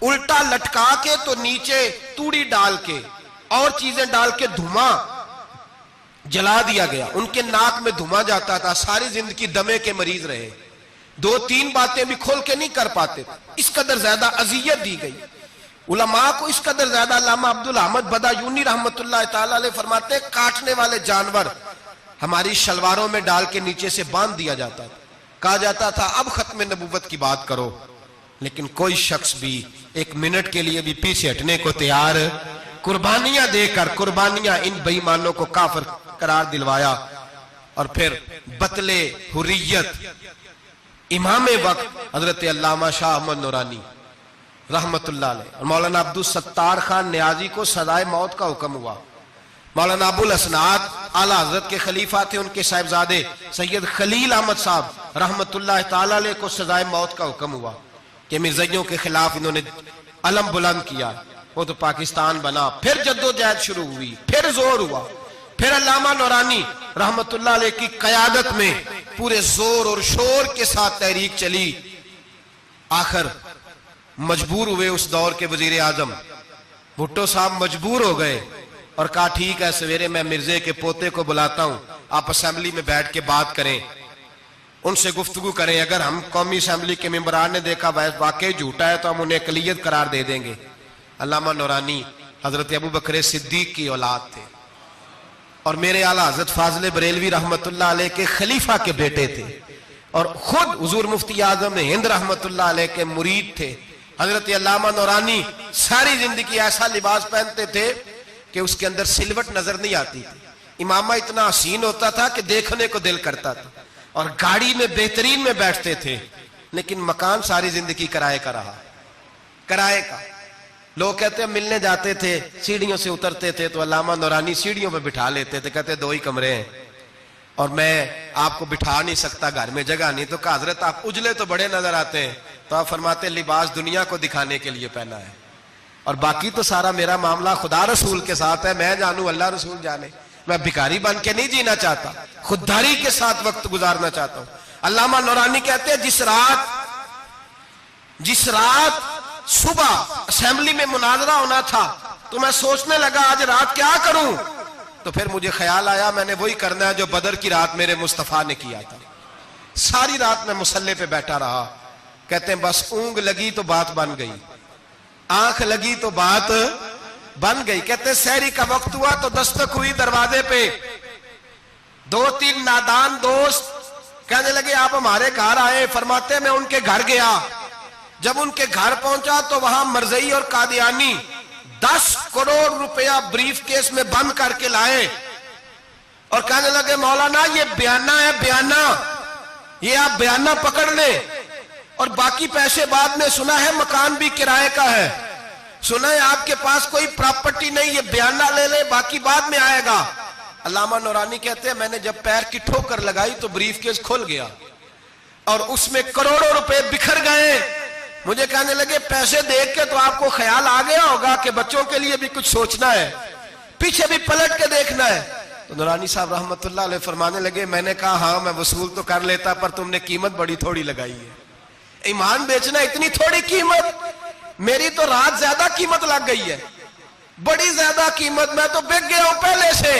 الٹا لٹکا کے تو نیچے توڑی ڈال کے اور چیزیں ڈال کے دھواں جلا دیا گیا. ان کے ناک میں دھواں جاتا تھا, ساری زندگی دمے کے مریض رہے, 2-3 باتیں بھی کھول کے نہیں کر پاتے. اس قدر زیادہ اذیت دی گئی علماء کو, اس قدر زیادہ. علامہ عبدالحمد بدایونی رحمت اللہ تعالی علیہ فرماتے ہیں کاٹنے والے جانور ہماری شلواروں میں ڈال کے نیچے سے باندھ دیا جاتا تھا. کہا جاتا تھا اب ختم نبوت کی بات کرو, لیکن کوئی شخص بھی ایک منٹ کے لیے بھی پیچھے ہٹنے کو تیار, قربانیاں دے کر قربانیاں ان بے ایمانوں کو کافر قرار دلوایا. اور پھر بطلِ حریت امام وقت حضرت علامہ شاہ احمد نورانی رحمت اللہ علیہ اور مولانا عبدالستار خان نیازی کو سزائے موت کا حکم ہوا. مولانا ابو الاسناد اعلیٰ حضرت کے خلیفہ تھے, ان کے صاحبزادے سید خلیل احمد صاحب رحمت اللہ تعالی علیہ کو سزائے موت کا حکم ہوا کہ مرزائیوں کے خلاف انہوں نے علم بلند کیا. وہ تو پاکستان بنا, پھر جدوجہد شروع ہوئی, پھر زور ہوا, پھر علامہ نورانی رحمت اللہ علیہ کی قیادت میں پورے زور اور شور کے ساتھ تحریک چلی. آخر مجبور ہوئے اس دور کے وزیر اعظم بھٹو صاحب مجبور ہو گئے اور کہا ٹھیک ہے سویرے میں مرزے کے پوتے کو بلاتا ہوں, آپ اسمبلی میں بیٹھ کے بات کریں, ان سے گفتگو کریں. اگر ہم قومی اسمبلی کے ممبران نے دیکھا واقعی جھوٹا ہے تو ہم انہیں اقلیت قرار دے دیں گے. علامہ نورانی حضرت ابو بکر صدیق کی اولاد تھے اور میرے اعلیٰ حضرت فاضل بریلوی رحمت اللہ علیہ کے خلیفہ کے بیٹے تھے, اور خود حضور مفتی اعظم ہند رحمت اللہ علیہ کے مرید تھے. حضرت علامہ نورانی ساری زندگی ایسا لباس پہنتے تھے کہ اس کے اندر سلوٹ نظر نہیں آتی تھی. امامہ اتنا حسین ہوتا تھا کہ دیکھنے کو دل کرتا تھا, اور گاڑی میں بہترین میں بیٹھتے تھے. لیکن مکان ساری زندگی کرائے کا رہا, کرائے کا. لوگ کہتے ہیں ملنے جاتے تھے سیڑھیوں سے اترتے تھے تو علامہ نورانی سیڑھیوں پہ بٹھا لیتے تھے, کہتے 2 ہی کمرے ہیں اور میں آپ کو بٹھا نہیں سکتا, گھر میں جگہ نہیں. تو کہا حضرت آپ اجلے تو بڑے نظر آتے ہیں. تو آپ فرماتے لباس دنیا کو دکھانے کے لیے پہنا ہے, اور باقی تو سارا میرا معاملہ خدا رسول کے ساتھ ہے, میں جانوں اللہ رسول جانے. میں بھکاری بن کے نہیں جینا چاہتا, خودداری کے ساتھ وقت گزارنا چاہتا ہوں. علامہ نورانی کہتے ہیں جس رات صبح اسمبلی میں مناظرہ ہونا تھا تو میں سوچنے لگا آج رات کیا کروں, تو پھر مجھے خیال آیا میں نے وہی کرنا ہے جو بدر کی رات میرے مصطفیٰ نے کیا تھا. ساری رات میں مصلے پہ بیٹھا رہا. کہتے ہیں بس اونگ لگی تو بات بن گئی, آنکھ لگی تو بات بن گئی. کہتے ہیں سحری کا وقت ہوا تو دستک ہوئی دروازے پہ, 2-3 نادان دوست کہنے لگے آپ ہمارے گھر آئے. فرماتے میں ان کے گھر گیا, جب ان کے گھر پہنچا تو وہاں مرزئی اور قادیانی 10 کروڑ روپیہ بریف کیس میں بند کر کے لائے اور کہنے لگے مولانا یہ بیانہ ہے, بیانہ, یہ آپ بیانہ پکڑ لیں, اور باقی پیسے بعد میں سنا ہے مکان بھی کرائے کا ہے, سنا ہے آپ کے پاس کوئی پراپرٹی نہیں, یہ بیانہ لے لے باقی بعد میں آئے گا. علامہ نورانی کہتے ہیں میں نے جب پیر کی ٹھوکر لگائی تو بریف کیس کھل گیا اور اس میں کروڑوں روپے بکھر گئے. مجھے کہنے لگے پیسے دیکھ کے تو آپ کو خیال آ گیا ہوگا کہ بچوں کے لیے بھی کچھ سوچنا ہے, پیچھے بھی پلٹ کے دیکھنا ہے. تو نورانی صاحب رحمت اللہ علیہ فرمانے لگے میں نے کہا ہاں میں وصول تو کر لیتا پر تم نے قیمت بڑی تھوڑی لگائی ہے. ایمان بیچنا اتنی تھوڑی قیمت, میری تو رات زیادہ قیمت لگ گئی ہے, بڑی زیادہ قیمت, میں تو بک گیا ہوں پہلے سے.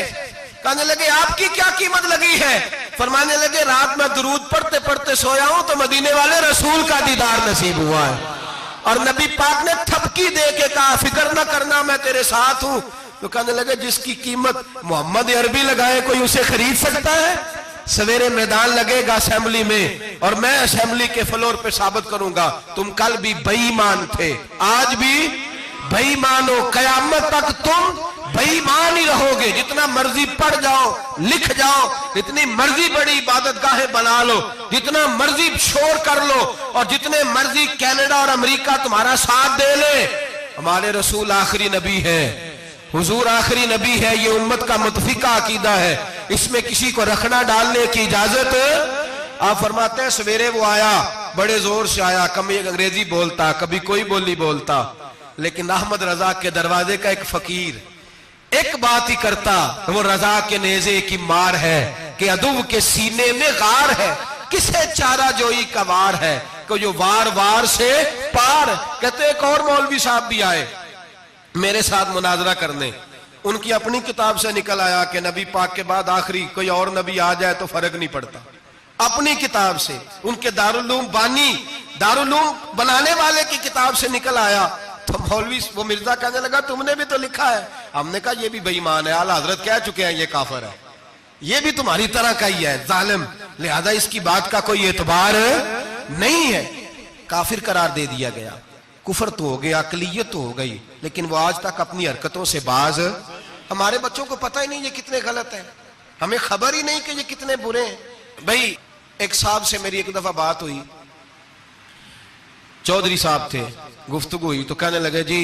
کہنے لگے آپ کی کیا قیمت لگی ہے؟ فرمانے لگے رات میں درود پڑھتے پڑھتے سویا ہوں تو مدینے والے رسول کا دیدار نصیب ہوا ہے, اور نبی پاک نے تھپکی دے کے کہا فکر نہ کرنا میں تیرے ساتھ ہوں. تو کہنے لگے جس کی قیمت محمد عربی لگائے کوئی اسے خرید سکتا ہے؟ سویرے میدان لگے گا اسمبلی میں اور میں اسمبلی کے فلور پہ ثابت کروں گا تم کل بھی بے ایمان تھے, آج بھی بے ایمان ہو, قیامت تک تم بے ایمان ہی رہو گے. جتنا مرضی پڑھ جاؤ, لکھ جاؤ, جتنی مرضی بڑی عبادت گاہیں بنا لو, جتنا مرضی شور کر لو, اور جتنے مرضی کینیڈا اور امریکہ تمہارا ساتھ دے لے, ہمارے رسول آخری نبی ہیں. حضور آخری نبی ہے، یہ امت کا متفقہ عقیدہ ہے، اس میں کسی کو رکھنا ڈالنے کی اجازت۔ آپ فرماتے ہیں سویرے وہ آیا، بڑے زور سے آیا، کبھی انگریزی بولتا، کبھی کوئی بولی بولتا، لیکن احمد رضا کے دروازے کا ایک فقیر ایک بات ہی کرتا، وہ رضا کے نیزے کی مار ہے کہ عدو کے سینے میں غار ہے، کسے چارہ جوئی کا وار ہے کہ جو وار وار سے پار۔ کہتے ایک اور مولوی صاحب بھی آئے میرے ساتھ مناظرہ کرنے، ان کی اپنی کتاب سے نکل آیا کہ نبی پاک کے بعد آخری کوئی اور نبی آ جائے تو فرق نہیں پڑتا، اپنی کتاب سے، ان کے دارالعلوم بانی، دارالعلوم بنانے والے کی کتاب سے نکل آیا۔ تو مولوی وہ مرزا کہنے لگا تم نے بھی تو لکھا ہے، ہم نے کہا یہ بھی بے ایمان ہے، اعلیٰ حضرت کہہ چکے ہیں یہ کافر ہے، یہ بھی تمہاری طرح کا ہی ہے ظالم، لہذا اس کی بات کا کوئی اعتبار نہیں ہے، کافر قرار دے دیا گیا۔ کفر تو ہو گیا، عقلیت تو ہو گئی، لیکن وہ آج تک اپنی حرکتوں سے باز۔ ہمارے بچوں کو پتہ ہی نہیں یہ کتنے غلط ہیں، ہمیں خبر ہی نہیں کہ یہ کتنے برے ہیں۔ بھائی ایک صاحب سے میری ایک دفعہ بات ہوئی، چودھری صاحب تھے، گفتگو ہوئی تو کہنے لگے جی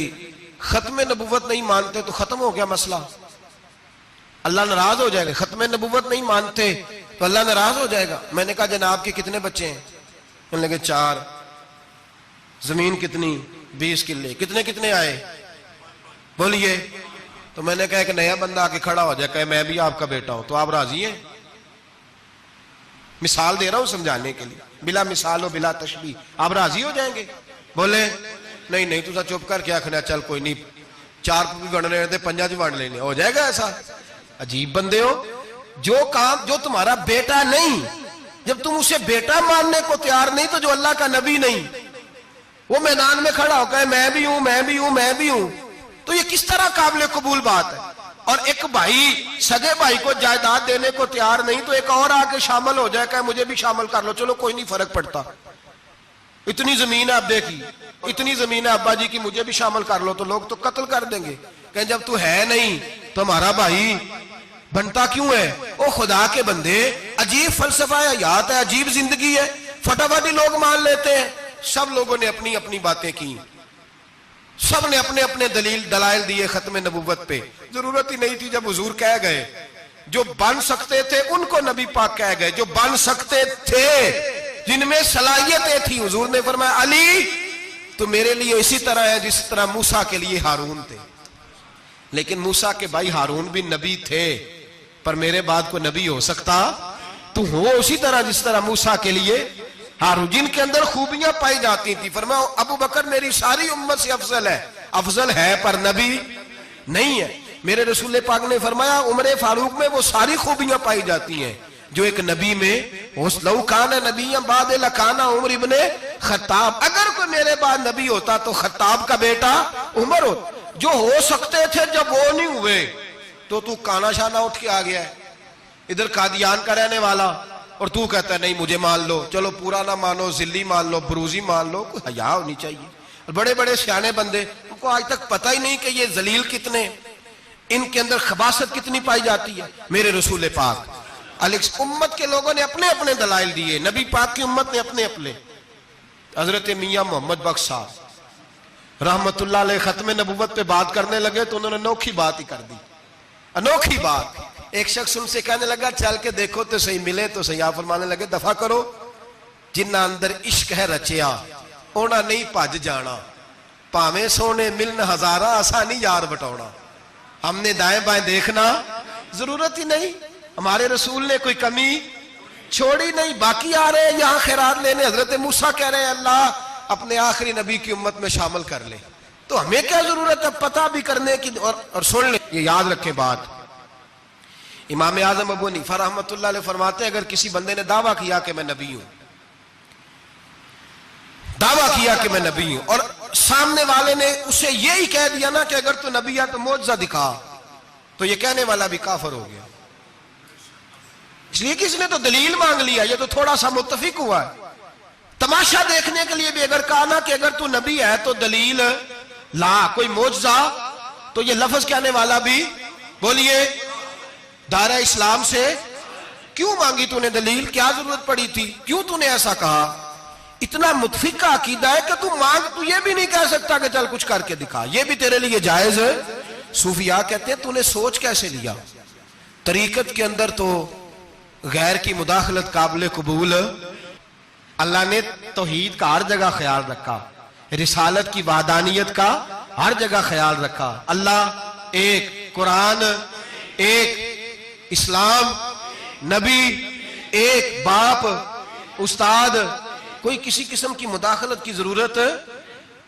ختم نبوت نہیں مانتے تو ختم ہو گیا مسئلہ، اللہ ناراض ہو جائے گا، ختم نبوت نہیں مانتے تو اللہ ناراض ہو جائے گا۔ میں نے کہا جناب کے کتنے بچے ہیں؟ کہنے لگے 4، زمین کتنی؟ 20 کلے، کتنے کتنے آئے بولیے؟ تو میں نے کہا ایک نیا بندہ آ کے کھڑا ہو جائے کہ میں بھی آپ کا بیٹا ہوں تو آپ راضی ہیں؟ مثال دے رہا ہوں سمجھانے کے لیے، بلا مثال و بلا تشبیہ، آپ راضی ہو جائیں گے؟ بولے نہیں نہیں، تو چپ کر کیا کھنا، چل کوئی نہیں، 4 بھی بننے تھے 5 بھی بن لینے، ہو جائے گا ایسا؟ عجیب بندے ہو، جو کام جو تمہارا بیٹا نہیں، جب تم اسے بیٹا ماننے کو تیار نہیں تو جو اللہ کا نبی نہیں، وہ میدان میں کھڑا ہو کہ میں بھی ہوں میں بھی ہوں میں بھی ہوں، تو یہ کس طرح قابل قبول بات ہے؟ اور ایک بھائی سگے بھائی کو جائیداد دینے کو تیار نہیں تو ایک اور آ کے شامل ہو جائے کہ مجھے بھی شامل کر لو، چلو کوئی نہیں فرق پڑتا، اتنی زمین ہے ابے کی، اتنی زمین ہے ابا جی کی، مجھے بھی شامل کر لو، تو لوگ تو قتل کر دیں گے کہ جب تو ہے نہیں تو ہمارا بھائی بنتا کیوں ہے؟ او خدا کے بندے، عجیب فلسفہ حیات ہے، عجیب زندگی ہے، فٹافٹ ہی لوگ مان لیتے ہیں۔ سب لوگوں نے اپنی اپنی باتیں کی، سب نے اپنے اپنے دلائل دیے ختم نبوت پہ، ضرورت ہی نہیں تھی، جب حضور کہہ گئے، جو بن سکتے تھے ان کو نبی پاک کہہ گئے، جو بن سکتے تھے جن میں صلاحیتیں تھی، حضور نے فرمایا علی تو میرے لیے اسی طرح ہے جس طرح موسیٰ کے لیے ہارون تھے، لیکن موسیٰ کے بھائی ہارون بھی نبی تھے، پر میرے بعد کو نبی ہو سکتا تو ہو اسی طرح جس طرح موسیٰ کے لیے ہارون، جن کے اندر خوبیاں پائی جاتی تھی۔ فرمایا ابو بکر میری ساری امت سے افضل ہے پر نبی نہیں ہے۔ میرے رسول پاک نے فرمایا عمر فاروق میں وہ ساری خوبیاں پائی جاتی ہیں جو ایک نبی میں، لو کان نبی بعد لکان عمر ابن خطاب، اگر کوئی میرے بعد نبی ہوتا تو خطاب کا بیٹا عمر ہوتا، جو ہو سکتے تھے جب وہ نہیں ہوئے تو کانا شانہ اٹھ کے آ گیا ہے، ادھر قادیان کا رہنے والا، اور تو کہتا ہے نہیں مجھے مان لو، چلو پورا نہ مانو، ذلی مان لو، بروزی مان لو، کوئی حیا ہونی چاہیے۔ اور بڑے بڑے سیانے بندے، ان کو آج تک پتہ ہی نہیں کہ یہ ذلیل کتنے، ان کے اندر خباثت کتنی پائی جاتی ہے۔ میرے رسول پاک امت کے لوگوں نے اپنے اپنے دلائل دیے، نبی پاک کی امت نے اپنے اپنے۔ حضرت میاں محمد بخش صاحب رحمت اللہ علیہ ختم نبوت پہ بات کرنے لگے تو انہوں نے انوکھی بات ہی کر دی، انوکھی بات۔ ایک شخص ان سے کہنے لگا چل کے دیکھو تو صحیح، ملے تو صحیح۔ آپ فرمانے لگے دفع کرو، جنہ اندر عشق ہے رچیا اونا نہیں پج جانا، پاویں سونے ملن ہزارہ آسانی یار بٹونا۔ ہم نے دائیں بائیں دیکھنا ضرورت ہی نہیں، ہمارے رسول نے کوئی کمی چھوڑی نہیں، باقی آ رہے ہیں یہاں خیرات لینے۔ حضرت موسیٰ کہہ رہے ہیں اللہ اپنے آخری نبی کی امت میں شامل کر لے، تو ہمیں کیا ضرورت ہے پتہ بھی کرنے کی اور سن لیں۔ یہ یاد رکھیں بات، امام اعظم ابو حنیفہ رحمۃ اللہ علیہ فرماتے ہیں اگر کسی بندے نے دعویٰ کیا کہ میں نبی ہوں، دعویٰ کیا کہ میں نبی ہوں، اور سامنے والے نے اسے یہی کہہ دیا نا کہ اگر تو نبی ہے تو معجزہ دکھا، تو یہ کہنے والا بھی کافر ہو گیا، اس لیے کہ اس نے تو دلیل مانگ لیا، یہ تو تھوڑا سا متفق ہوا ہے۔ تماشا دیکھنے کے لیے بھی اگر کہا نا کہ اگر تو نبی ہے تو دلیل لا، کوئی معجزہ، تو یہ لفظ کہنے والا بھی بولیے دائرہ اسلام سے کیوں مانگی تو نے دلیل، کیا ضرورت پڑی تھی، کیوں تو نے ایسا کہا؟ اتنا متفقہ عقیدہ ہے کہ تو مانگ، تو یہ بھی نہیں کہہ سکتا کہ چل کچھ کر کے دکھا، یہ بھی تیرے لیے جائز صوفیاء کہتے ہیں تو نے سوچ کیسے لیا؟ طریقت کے اندر تو غیر کی مداخلت قابل قبول، اللہ نے توحید کا ہر جگہ خیال رکھا، رسالت کی وحدانیت کا ہر جگہ خیال رکھا۔ اللہ ایک، قرآن ایک، اسلام، نبی ایک، باپ، استاد، کوئی کسی قسم کی مداخلت کی ضرورت،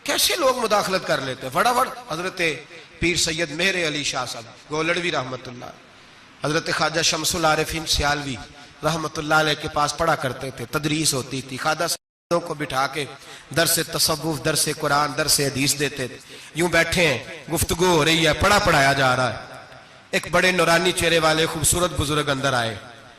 کیسے لوگ مداخلت کر لیتے ہیں؟ فٹافٹ حضرت پیر سید مہر علی شاہ صاحب گولڑوی رحمت اللہ، حضرت خواجہ شمس العارفین سیالوی رحمت اللہ علیہ کے پاس پڑھا کرتے تھے، تدریس ہوتی تھی، خواجہ صاحبوں کو بٹھا کے درس تصوف، درس قرآن، درس حدیث دیتے تھے۔ یوں بیٹھے ہیں، گفتگو ہو رہی ہے، پڑھایا جا رہا ہے، ایک بڑے نورانی چہرے والے خوبصورت بزرگ اندر آئے،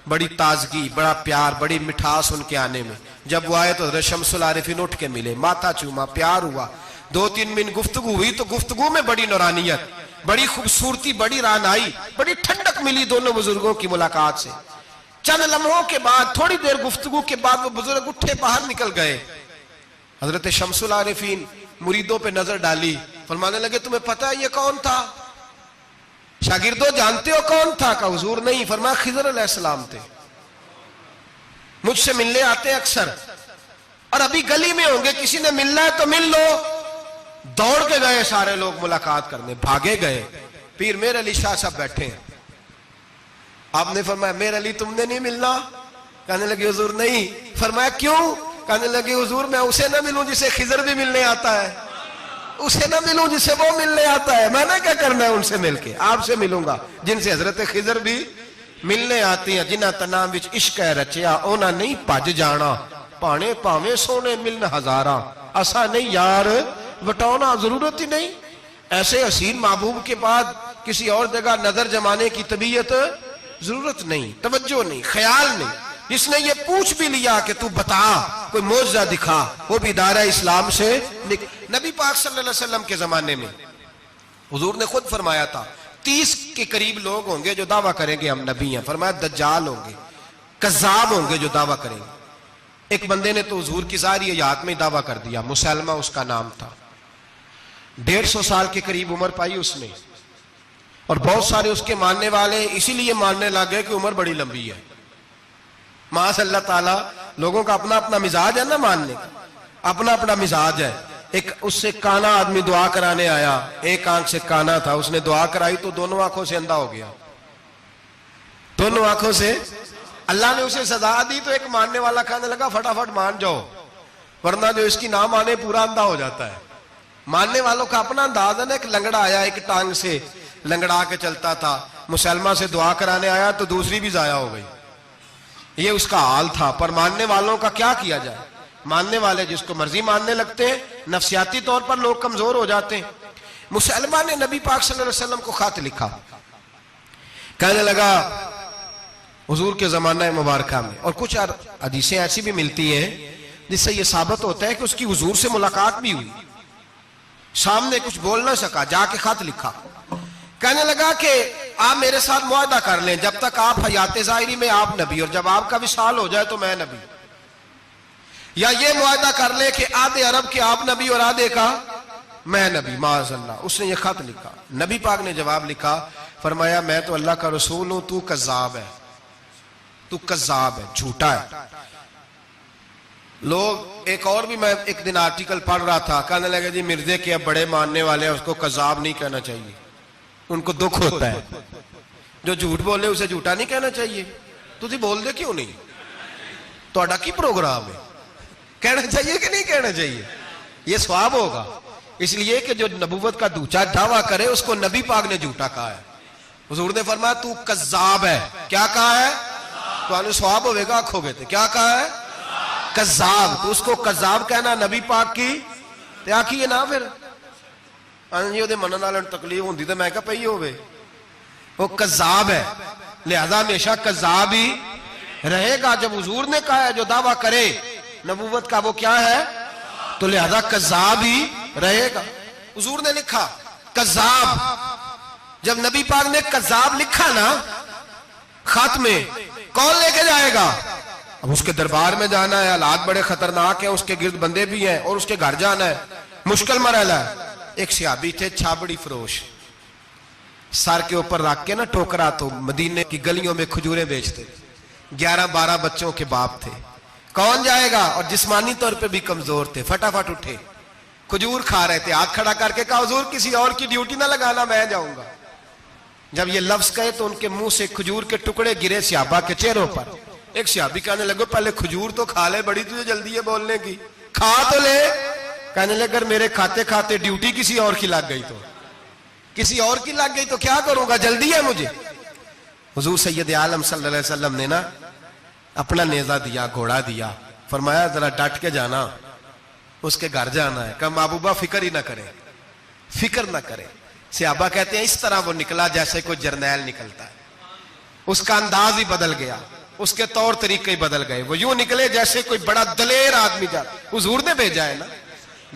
بڑی تازگی، بڑا پیار، بڑی مٹھاس ان کے آنے میں۔ جب وہ آئے تو حضرت شمس العارفین اٹھ کے ملے، ماتھا چوما، پیار ہوا، 2-3 منٹ گفتگو ہوئی تو گفتگو میں بڑی نورانیت، بڑی خوبصورتی، بڑی رعنائی، بڑی ٹھنڈک ملی دونوں بزرگوں کی ملاقات سے۔ چند لمحوں کے بعد، تھوڑی دیر گفتگو کے بعد وہ بزرگ اٹھے باہر نکل گئے۔ حضرت شمس العارفین مریدوں پہ نظر ڈالی، فرمانے لگے تمہیں پتہ ہے یہ کون تھا؟ شاگردوں جانتے ہو کون تھا؟ کہا حضور نہیں۔ فرمایا خضر علیہ السلام تھے، مجھ سے ملنے آتے اکثر، اور ابھی گلی میں ہوں گے، کسی نے ملنا ہے تو مل لو۔ دوڑ کے گئے سارے لوگ ملاقات کرنے، بھاگے گئے۔ پیر مہر علی شاہ صاحب بیٹھے ہیں، آپ نے فرمایا مہر علی تم نے نہیں ملنا؟ کہنے لگے حضور نہیں۔ فرمایا کیوں؟ کہنے لگے حضور میں اسے نہ ملوں جسے خضر بھی ملنے آتا ہے، اسے نہ ملوں جسے وہ ملنے آتا ہے، میں نے کیا کرنا ہے ان سے مل کے؟ آپ سے ملوں گا جن سے حضرت خضر بھی ملنے آتی ہیں۔ جنہ تناں وچ عشق ہے رچیا اونا نہیں بھج جانا، پانے پاویں سونے ملن ہزاراں، اسا نہیں یار وٹانا، ضرورت ہی نہیں۔ ایسے حسین محبوب کے بعد کسی اور جگہ نظر جمانے کی طبیعت، ضرورت نہیں، توجہ نہیں، خیال نہیں۔ جس نے یہ پوچھ بھی لیا کہ تو بتا، کوئی معجزہ دکھا، وہ بھی دائرہ اسلام سے نبی پاک صلی اللہ علیہ وسلم کے زمانے میں حضور نے خود فرمایا تھا 30 کے قریب لوگ ہوں گے جو دعویٰ کریں گے ہم نبی ہیں۔ فرمایا دجال ہوں گے، کذاب ہوں گے جو دعویٰ کریں گے۔ ایک بندے نے تو حضور کی ظاہری حیات میں دعویٰ کر دیا، مسلمہ اس کا نام تھا، 150 سال کے قریب عمر پائی اس نے، اور بہت سارے اس کے ماننے والے اسی لیے ماننے لگے کہ عمر بڑی لمبی ہے۔ معاذ اللہ تعالیٰ، لوگوں کا اپنا اپنا مزاج ہے نا، ماننے کا اپنا اپنا مزاج ہے۔ ایک اس سے کانا آدمی دعا کرانے آیا، ایک آنکھ سے کانا تھا، اس نے دعا کرائی تو دونوں آنکھوں سے اندھا ہو گیا، دونوں آنکھوں سے۔ اللہ نے اسے سزا دی تو ایک ماننے والا کہنے لگا فٹافٹ مان جاؤ، ورنہ جو اس کی نہ مانے پورا اندھا ہو جاتا ہے۔ ماننے والوں کا اپنا انداز ہے نا۔ ایک لنگڑا آیا، ایک ٹانگ سے لنگڑا کے چلتا تھا، مسلمہ سے دعا کرانے آیا تو دوسری بھی ضائع ہو گئی، یہ اس کا حال تھا۔ پر ماننے والوں کا کیا کیا جائے؟ ماننے والے جس کو مرضی ماننے لگتے ہیں، نفسیاتی طور پر لوگ کمزور ہو جاتے ہیں۔ مسلمہ نے نبی پاک صلی اللہ علیہ وسلم کو خط لکھا، کہنے لگا حضور کے زمانہ مبارکہ میں، اور کچھ حدیثیں ایسی بھی ملتی ہیں جس سے یہ ثابت ہوتا ہے کہ اس کی حضور سے ملاقات بھی ہوئی، سامنے کچھ بول نہ سکا، جا کے خط لکھا، کہنے لگا کہ آپ میرے ساتھ معاہدہ کر لیں، جب تک آپ حیات ظاہری میں آپ نبی، اور جب آپ کا وصال ہو جائے تو میں نبی، یا یہ معاہدہ کر لیں کہ آدھے عرب کے آپ نبی اور آدھے کا میں نبی۔ معاذ اللہ، اس نے یہ خط لکھا۔ نبی پاک نے جواب لکھا، فرمایا میں تو اللہ کا رسول ہوں، تو کذاب ہے، تو کذاب ہے، جھوٹا ہے۔ لوگ ایک اور بھی، میں ایک دن آرٹیکل پڑھ رہا تھا، کہنے لگے جی مرزے کے اب بڑے ماننے والے ہیں، اس کو کذاب نہیں کہنا چاہیے، ان کو دکھ ہوتا ہے، جو جھوٹ بولے اسے جھوٹا نہیں کہنا چاہیے۔ تو بول دے کیوں نہیں؟ تو اڈا کی پروگرام ہے، کہنا چاہیے کہ نہیں کہنا چاہیے؟ یہ ثواب ہوگا، اس لیے کہ جو نبوت کا دوچا دعویٰ کرے اس کو نبی پاک نے جھوٹا کہا ہے۔ حضور نے فرمایا تو کذاب ہے، کیا کہا ہے؟ تو آنے ثواب ہوئے گا، کھو گئے تھے، کیا کہا ہے؟ کذاب۔ تو اس کو کذاب کہنا نبی پاک کی تیا کی ہے نا، پھر انجیو دے منن والے تکلیف ہوندی تے میں کہا پئی ہوئے، وہ کذاب ہے، لہذا ہمیشہ کذاب ہی رہے گا۔ جب حضور نے کہا ہے جو دعویٰ کرے نبوت کا وہ کیا ہے، تو لہذا کذاب ہی رہے گا۔ حضور نے لکھا کذاب، جب نبی پاک نے کذاب لکھا نا خط میں، کون لے کے جائے گا؟ اب اس کے دربار میں جانا ہے، حالات بڑے خطرناک ہیں، اس کے گرد بندے بھی ہیں، اور اس کے گھر جانا ہے، مشکل مرحلہ ہے۔ ایک صحابی تھے چھابڑی فروش، سر کے اوپر رکھ کے نا ٹوکرا، تو مدینے کی گلیوں میں کھجوریں بیچتے، 11-12 بچوں کے باپ تھے، کون جائے گا؟ اور جسمانی طور پہ بھی کمزور تھے، فٹافٹ اٹھے، کھجور کھا رہے تھے، ہاتھ کھڑا کر کے کہا حضور کسی اور کی ڈیوٹی نہ لگانا، میں جاؤں گا۔ جب یہ لفظ کہے تو ان کے منہ سے کھجور کے ٹکڑے گرے صحابہ کے چہروں پر۔ ایک صحابی کہنے لگے پہلے کھجور تو کھا لے، بڑی تجھے جلدی ہے بولنے کی، کھا تو لے۔ کہنے لگے اگر میرے کھاتے کھاتے ڈیوٹی کسی اور کی لگ گئی تو، کسی اور کی لگ گئی تو کیا کروں گا، جلدی ہے مجھے۔ حضور سید عالم صلی اللہ علیہ وسلم نے نا اپنا نیزہ دیا، گھوڑا دیا، فرمایا ذرا ڈٹ کے جانا، اس کے گھر جانا ہے۔ کہا محبوبہ فکر ہی نہ کرے، فکر نہ کرے۔ صحابہ کہتے ہیں اس طرح وہ نکلا جیسے کوئی جرنیل نکلتا ہے، اس کا انداز ہی بدل گیا، اس کے طور طریقے ہی بدل گئے، وہ یوں نکلے جیسے کوئی بڑا دلیر آدمی جاتا۔ حضور نے بھیجا ہے نا،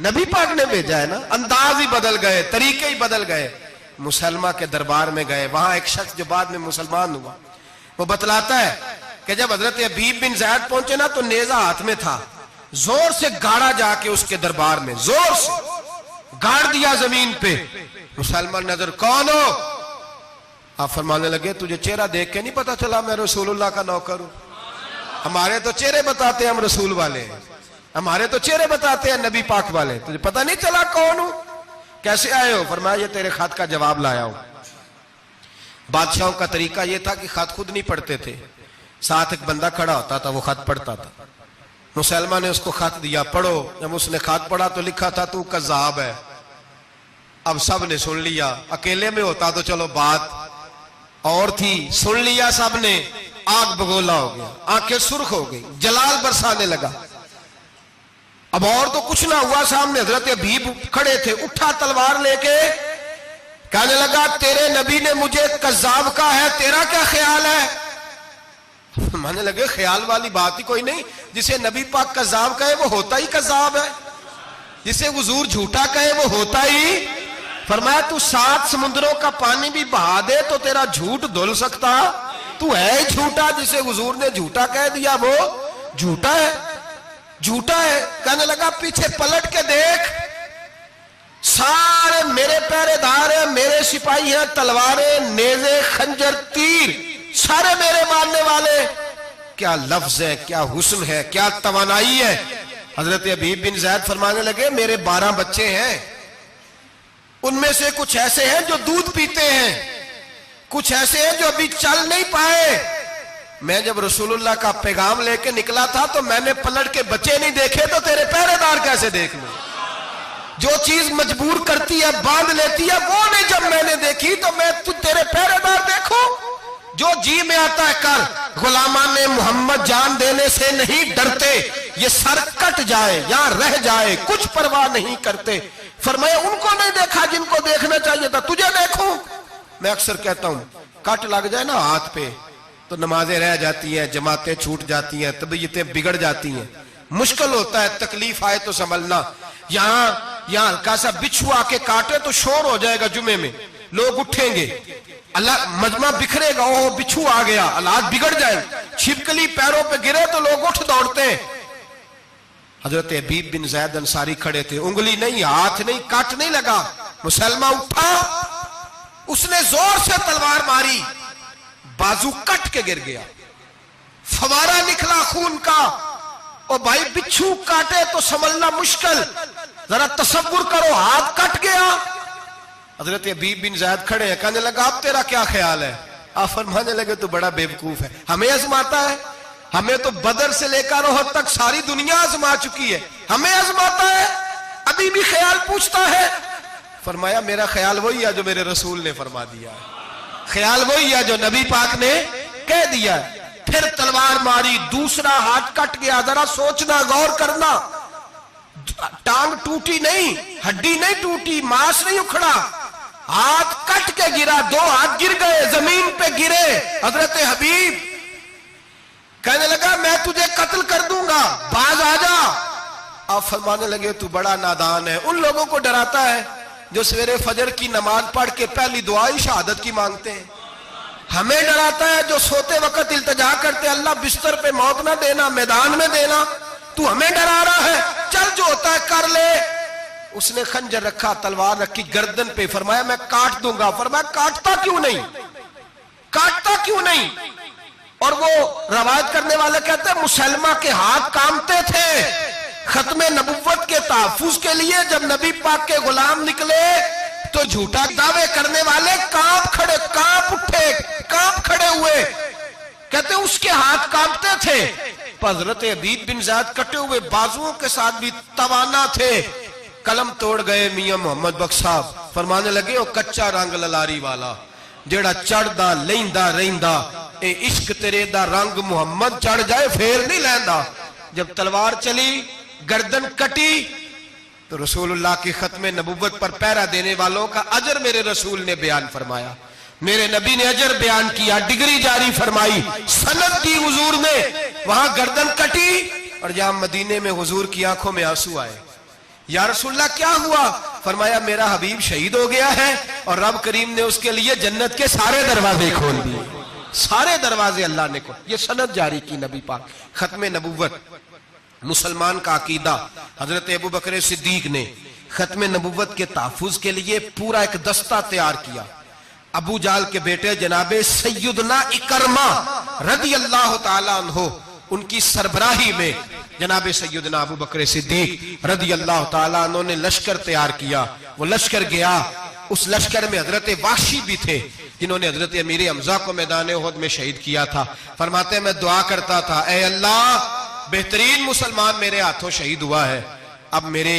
نبی پاک نے بھیجا ہے نا، انداز ہی بدل گئے، طریقے ہی بدل گئے۔ مسلمہ کے دربار میں گئے، وہاں ایک شخص جو بعد میں مسلمان ہوا، وہ بتلاتا ہے کہ جب حضرت حبیب بن زید پہنچے نا تو نیزہ ہاتھ میں تھا، زور سے گاڑا جا کے اس کے دربار میں، زور سے گاڑ دیا زمین پہ۔ مسلمان نظر، کون ہو؟ آپ فرمانے لگے تجھے چہرہ دیکھ کے نہیں پتا چلا میں رسول اللہ کا نوکر ہوں؟ ہمارے تو چہرے بتاتے ہیں ہم رسول والے ہیں، ہمارے تو چہرے بتاتے ہیں نبی پاک والے، تجھے پتہ نہیں چلا کون ہوں؟ کیسے آئے ہو؟ فرمایا یہ تیرے خط کا جواب لایا ہوں۔ بادشاہوں کا طریقہ یہ تھا کہ خط خود نہیں پڑھتے تھے، ساتھ ایک بندہ کھڑا ہوتا تھا، وہ خط پڑھتا تھا۔ مسلمہ نے اس کو خط دیا، پڑھو۔ جب اس نے خط پڑھا تو لکھا تھا تو کذاب ہے۔ اب سب نے سن لیا، اکیلے میں ہوتا تو چلو بات اور تھی، سن لیا سب نے، آگ بگولا ہو گیا، آنکھیں سرخ ہو گئی، جلال برسانے لگا۔ اب اور تو کچھ نہ ہوا، سامنے حضرت حبیب کھڑے تھے، اٹھا تلوار لے کے کہنے لگا تیرے نبی نے مجھے کذاب کہا ہے، تیرا کیا خیال ہے؟ مانے لگے خیال والی بات ہی کوئی نہیں، جسے نبی پاک کذاب کہے وہ ہوتا ہی کذاب ہے، جسے حضور جھوٹا کہے وہ ہوتا ہی۔ فرمایا تو 7 سمندروں کا پانی بھی بہا دے تو تیرا جھوٹ دھل سکتا، تو ہے ہی جھوٹا، جسے حضور نے جھوٹا کہہ دیا وہ جھوٹا ہے، جھوٹا ہے۔ کہنے لگا پیچھے پلٹ کے دیکھ، سارے میرے پہرے دار ہیں، میرے سپاہی ہیں، تلواریں، نیزے، خنجر، تیر، سارے میرے ماننے والے۔ کیا لفظ ہے، کیا حسن ہے، کیا توانائی ہے۔ حضرت حبیب بن زید فرمانے لگے میرے 12 بچے ہیں، ان میں سے کچھ ایسے ہیں جو دودھ پیتے ہیں، کچھ ایسے ہیں جو ابھی چل نہیں پائے۔ میں جب رسول اللہ کا پیغام لے کے نکلا تھا تو میں نے پلٹ کے بچے نہیں دیکھے تو تیرے پہرے دار کیسے دیکھ لوں؟ جو چیز مجبور کرتی ہے، باندھ لیتی ہے، وہ نہیں جب میں نے دیکھی تو میں تیرے پہرے دار دیکھوں؟ جو جی میں آتا ہے کر، غلامان محمد جان دینے سے نہیں ڈرتے، یہ سر کٹ جائے یا رہ جائے کچھ پرواہ نہیں کرتے۔ فرمایا ان کو نہیں دیکھا جن کو دیکھنا چاہیے تھا، تجھے دیکھوں؟ میں اکثر کہتا ہوں کٹ لگ جائے نا ہاتھ پہ تو نمازیں رہ جاتی ہیں، جماعتیں چھوٹ جاتی ہیں، طبیعتیں بگڑ جاتی ہیں، مشکل ہوتا ہے تکلیف آئے تو سنبھلنا۔ یہاں ہلکا سا بچھو آ کے کاٹے تو شور ہو جائے گا، جمعے میں لوگ اٹھیں گے، اللہ مجمع بکھرے گا، اوہ بچھو آ گیا، حالات بگڑ جائے، چھپکلی پیروں پہ گرے تو لوگ اٹھ دوڑتے ہیں۔ حضرت حبیب بن زید انصاری کھڑے تھے، انگلی نہیں، ہاتھ نہیں، کٹ نہیں لگا۔ مسلمہ اٹھا، اس نے زور سے تلوار ماری، بازو کٹ کے گر گیا، فوارہ نکلا خون کا۔ او بھائی بچھو کاٹے تو سنبھلنا مشکل، ذرا تصور کرو ہاتھ کٹ گیا۔ حضرت حبیب بن زید کھڑے ہیں، کہنے لگا اب تیرا کیا خیال ہے؟ آپ فرمانے لگے تو بڑا بیوقوف ہے، ہمیں آزماتا ہے، ہمیں تو بدر سے لے کر احد تک ساری دنیا آزما چکی ہے، ہمیں آزماتا ہے، ابھی بھی خیال پوچھتا ہے۔ فرمایا میرا خیال وہی ہے جو میرے رسول نے فرما دیا ہے، خیال وہی ہے جو نبی پاک نے کہہ دیا ہے۔ پھر تلوار ماری، دوسرا ہاتھ کٹ گیا، ذرا سوچنا، غور کرنا، ٹانگ ٹوٹی نہیں، ہڈی نہیں ٹوٹی، ماس نہیں اکھڑا، ہاتھ کٹ کے گرا، 2 ہاتھ گر گئے، زمین پہ گرے۔ حضرت حبیب کہنے لگا میں تجھے قتل کر دوں گا، باز آ جا۔ آپ فرمانے لگے تو بڑا نادان ہے، ان لوگوں کو ڈراتا ہے جو سویرے فجر کی نماز پڑھ کے پہلی دعا ہی شہادت کی مانگتے ہیں، ہمیں ڈراتا ہے جو سوتے وقت التجا کرتے اللہ بستر پہ موت نہ دینا، میدان میں دینا، تو ہمیں ڈرا رہا ہے، چل جو ہوتا ہے کر لے۔ اس نے خنجر رکھا، تلوار رکھی گردن پہ، فرمایا میں کاٹ دوں گا۔ فرمایا کاٹتا کیوں نہیں، کاٹتا کیوں نہیں؟ اور وہ روایت کرنے والے کہتے ہیں مسلمہ کے ہاتھ کامتے تھے ختم نبوت کے تحفظ کے لیے۔ جب نبی پاک کے غلام نکلے تو جھوٹا دعوے کرنے والے کانپ اٹھے، کانپ کھڑے ہوئے، کہتے ہیں اس کے ہاتھ کانپتے تھے۔ حضرت عبید بن زیاد کٹے ہوئے بازوؤں کے ساتھ بھی توانا تھے، قلم توڑ گئے میاں محمد بخش صاحب، فرمانے لگے او کچا رنگ للاری والا جیڑا چڑھدا لیندا رہندا، اے عشق تیرے دا رنگ محمد چڑھ جائے پھر نہیں لیندا۔ جب تلوار چلی، گردن کٹی، تو رسول اللہ کی ختم نبوت پر پہرا دینے والوں کا اجر میرے رسول نے بیان فرمایا، میرے نبی نے اجر بیان کیا، ڈگری جاری فرمائی، سند دی حضور نے۔ وہاں گردن کٹی اور جہاں مدینے میں حضور کی آنکھوں میں آنسو آئے۔ یا رسول اللہ کیا ہوا؟ فرمایا میرا حبیب شہید ہو گیا ہے اور رب کریم نے اس کے لیے جنت کے سارے دروازے کھول دیے، سارے دروازے اللہ نے کھول۔ یہ سند جاری کی نبی پاک۔ ختم نبوت مسلمان کا عقیدہ، حضرت ابو بکر صدیق نے ختم نبوت کے تحفظ کے لیے پورا ایک دستہ تیار کیا۔ ابو جال کے بیٹے جناب سیدنا اکرمہ رضی اللہ تعالیٰ عنہ، ان کی سربراہی میں جناب سیدنا ابو بکر صدیق رضی اللہ تعالیٰ عنہ نے لشکر تیار کیا۔ وہ لشکر گیا، اس لشکر میں حضرت وحشی بھی تھے جنہوں نے حضرت امیر حمزہ کو میدان احد میں شہید کیا تھا۔ فرماتے ہیں میں دعا کرتا تھا اے اللہ بہترین مسلمان میرے ہاتھوں شہید ہوا ہے، اب میرے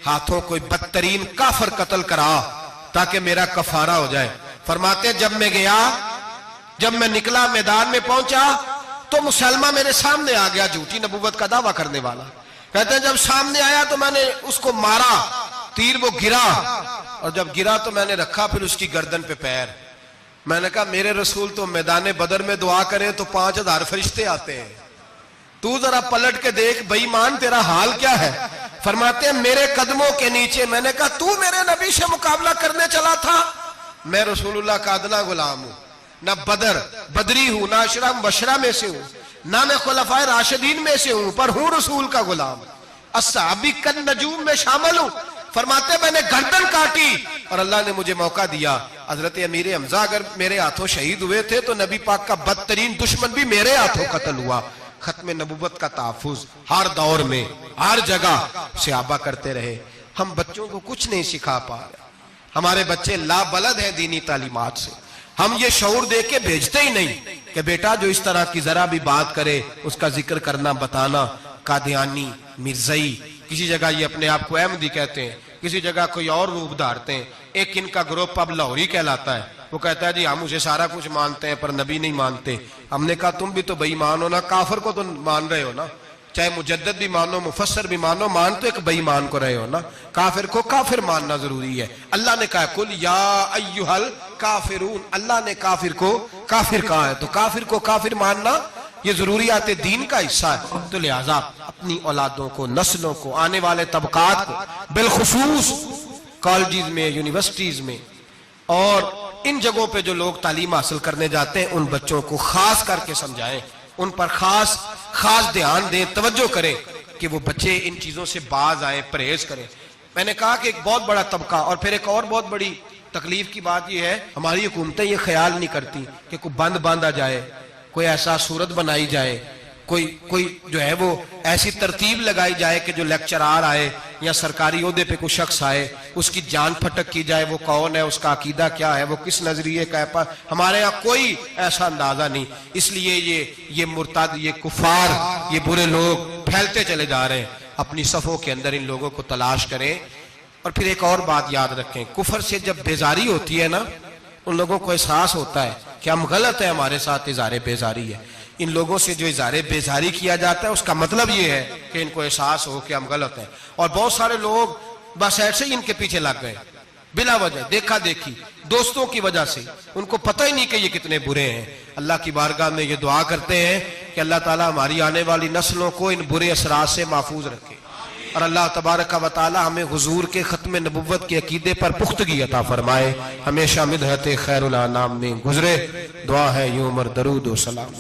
ہاتھوں کوئی بدترین کافر قتل کرا تاکہ میرا کفارہ ہو جائے۔ فرماتے ہیں جب میں گیا، جب میں نکلا میدان میں پہنچا تو مسلمہ میرے سامنے آ گیا، جھوٹی نبوت کا دعویٰ کرنے والا۔ کہتے ہیں جب سامنے آیا تو میں نے اس کو مارا، تیر وہ گرا، اور جب گرا تو میں نے رکھا پھر اس کی گردن پہ پیر۔ میں نے کہا میرے رسول تو میدان بدر میں دعا کریں تو 5000 فرشتے آتے ہیں، تو ذرا پلٹ کے دیکھ بے ایمان تیرا حال کیا ہے۔ فرماتے ہیں میرے قدموں کے نیچے، میں نے کہا تو میرے نبی سے مقابلہ کرنے چلا تھا؟ میں رسول اللہ کا ادنا غلام ہوں، نہ بدری ہوں، نہ اشرا مبشرہ میں سے ہوں، نہ میں خلفائے راشدین میں سے ہوں، پر ہوں رسول کا غلام، الصحابی کن نجوم میں شامل ہوں۔ فرماتے میں نے گردن کاٹی اور اللہ نے مجھے موقع دیا۔ حضرت امیر حمزہ اگر میرے ہاتھوں شہید ہوئے تھے تو نبی پاک کا بدترین دشمن بھی میرے ہاتھوں قتل ہوا۔ ختم نبوت کا تحفظ ہر دور میں ہر جگہ صحابہ کرتے رہے۔ ہم بچوں کو کچھ نہیں سکھا پا رہے، ہمارے بچے لا بلد ہیں دینی تعلیمات سے، ہم یہ شعور دے کے بھیجتے ہی نہیں کہ بیٹا جو اس طرح کی ذرا بھی بات کرے اس کا ذکر کرنا بتانا، قادیانی، مرزائی، کسی جگہ یہ اپنے آپ کو احمدی کہتے ہیں، کسی جگہ کوئی اور روپ دھارتے ہیں۔ ایک ان کا گروپ اب لاہوری کہلاتا ہے، وہ کہتا ہے جی ہم اسے سارا کچھ مانتے ہیں پر نبی نہیں مانتے۔ ہم نے کہا تم بھی تو بے ایمان ہو نا، کافر کو تو مان رہے ہو نا، چاہے مجدد بھی مانو مفسر بھی مانو، مان تو ایک بے ایمان کو رہے ہو نا، کافر کو کافر ماننا ضروری ہے۔ اللہ نے کہا کل یا ایھا الکافرون، اللہ نے کافر کو کافر کہا ہے تو کافر کو کافر ماننا یہ ضروریات دین کا حصہ ہے۔ تو لہٰذا اپنی اولادوں کو، نسلوں کو، آنے والے طبقات کو، بالخصوص کالجز میں، یونیورسٹیز میں اور ان جگہوں پہ جو لوگ تعلیم حاصل کرنے جاتے ہیں ان بچوں کو خاص کر کے سمجھائیں، ان پر خاص دھیان دیں، توجہ کریں کہ وہ بچے ان چیزوں سے باز آئیں، پرہیز کریں۔ میں نے کہا کہ ایک بہت بڑا طبقہ، اور پھر ایک اور بہت بڑی تکلیف کی بات یہ ہے ہماری حکومتیں یہ خیال نہیں کرتی کہ کوئی بند باندھا جائے، کوئی ایسا صورت بنائی جائے، کوئی جو ہے وہ ایسی ترتیب لگائی جائے کہ جو لیکچرار آئے یا سرکاری عہدے پہ کوئی شخص آئے اس کی جان پھٹک کی جائے، وہ کون ہے، اس کا عقیدہ کیا ہے، وہ کس نظریے کا ہے۔ ہمارے ہاں کوئی ایسا اندازہ نہیں، اس لیے یہ مرتد، یہ کفار، یہ برے لوگ پھیلتے چلے جا رہے ہیں۔ اپنی صفوں کے اندر ان لوگوں کو تلاش کریں۔ اور پھر ایک اور بات یاد رکھیں، کفر سے جب بیزاری ہوتی ہے نا، ان لوگوں کو احساس ہوتا ہے کہ ہم غلط ہیں، ہمارے ساتھ اظہار بیزاری ہے۔ ان لوگوں سے جو اظہار بیزاری کیا جاتا ہے اس کا مطلب یہ ہے کہ ان کو احساس ہو کہ ہم غلط ہیں، اور بہت سارے لوگ بس ایسے ہی ان کے پیچھے لگ گئے بلا وجہ، دیکھا دیکھی، دوستوں کی وجہ سے، ان کو پتہ ہی نہیں کہ یہ کتنے برے ہیں۔ اللہ کی بارگاہ میں یہ دعا کرتے ہیں کہ اللہ تعالیٰ ہماری آنے والی نسلوں کو ان برے اثرات سے محفوظ رکھے، اور اللہ تبارک و تعالی ہمیں حضور کے ختم نبوت کے عقیدے پر پختگی عطا فرمائے، ہمیشہ مدحت خیر الانام میں گزرے۔ دعا ہے یوں عمر درود و سلام۔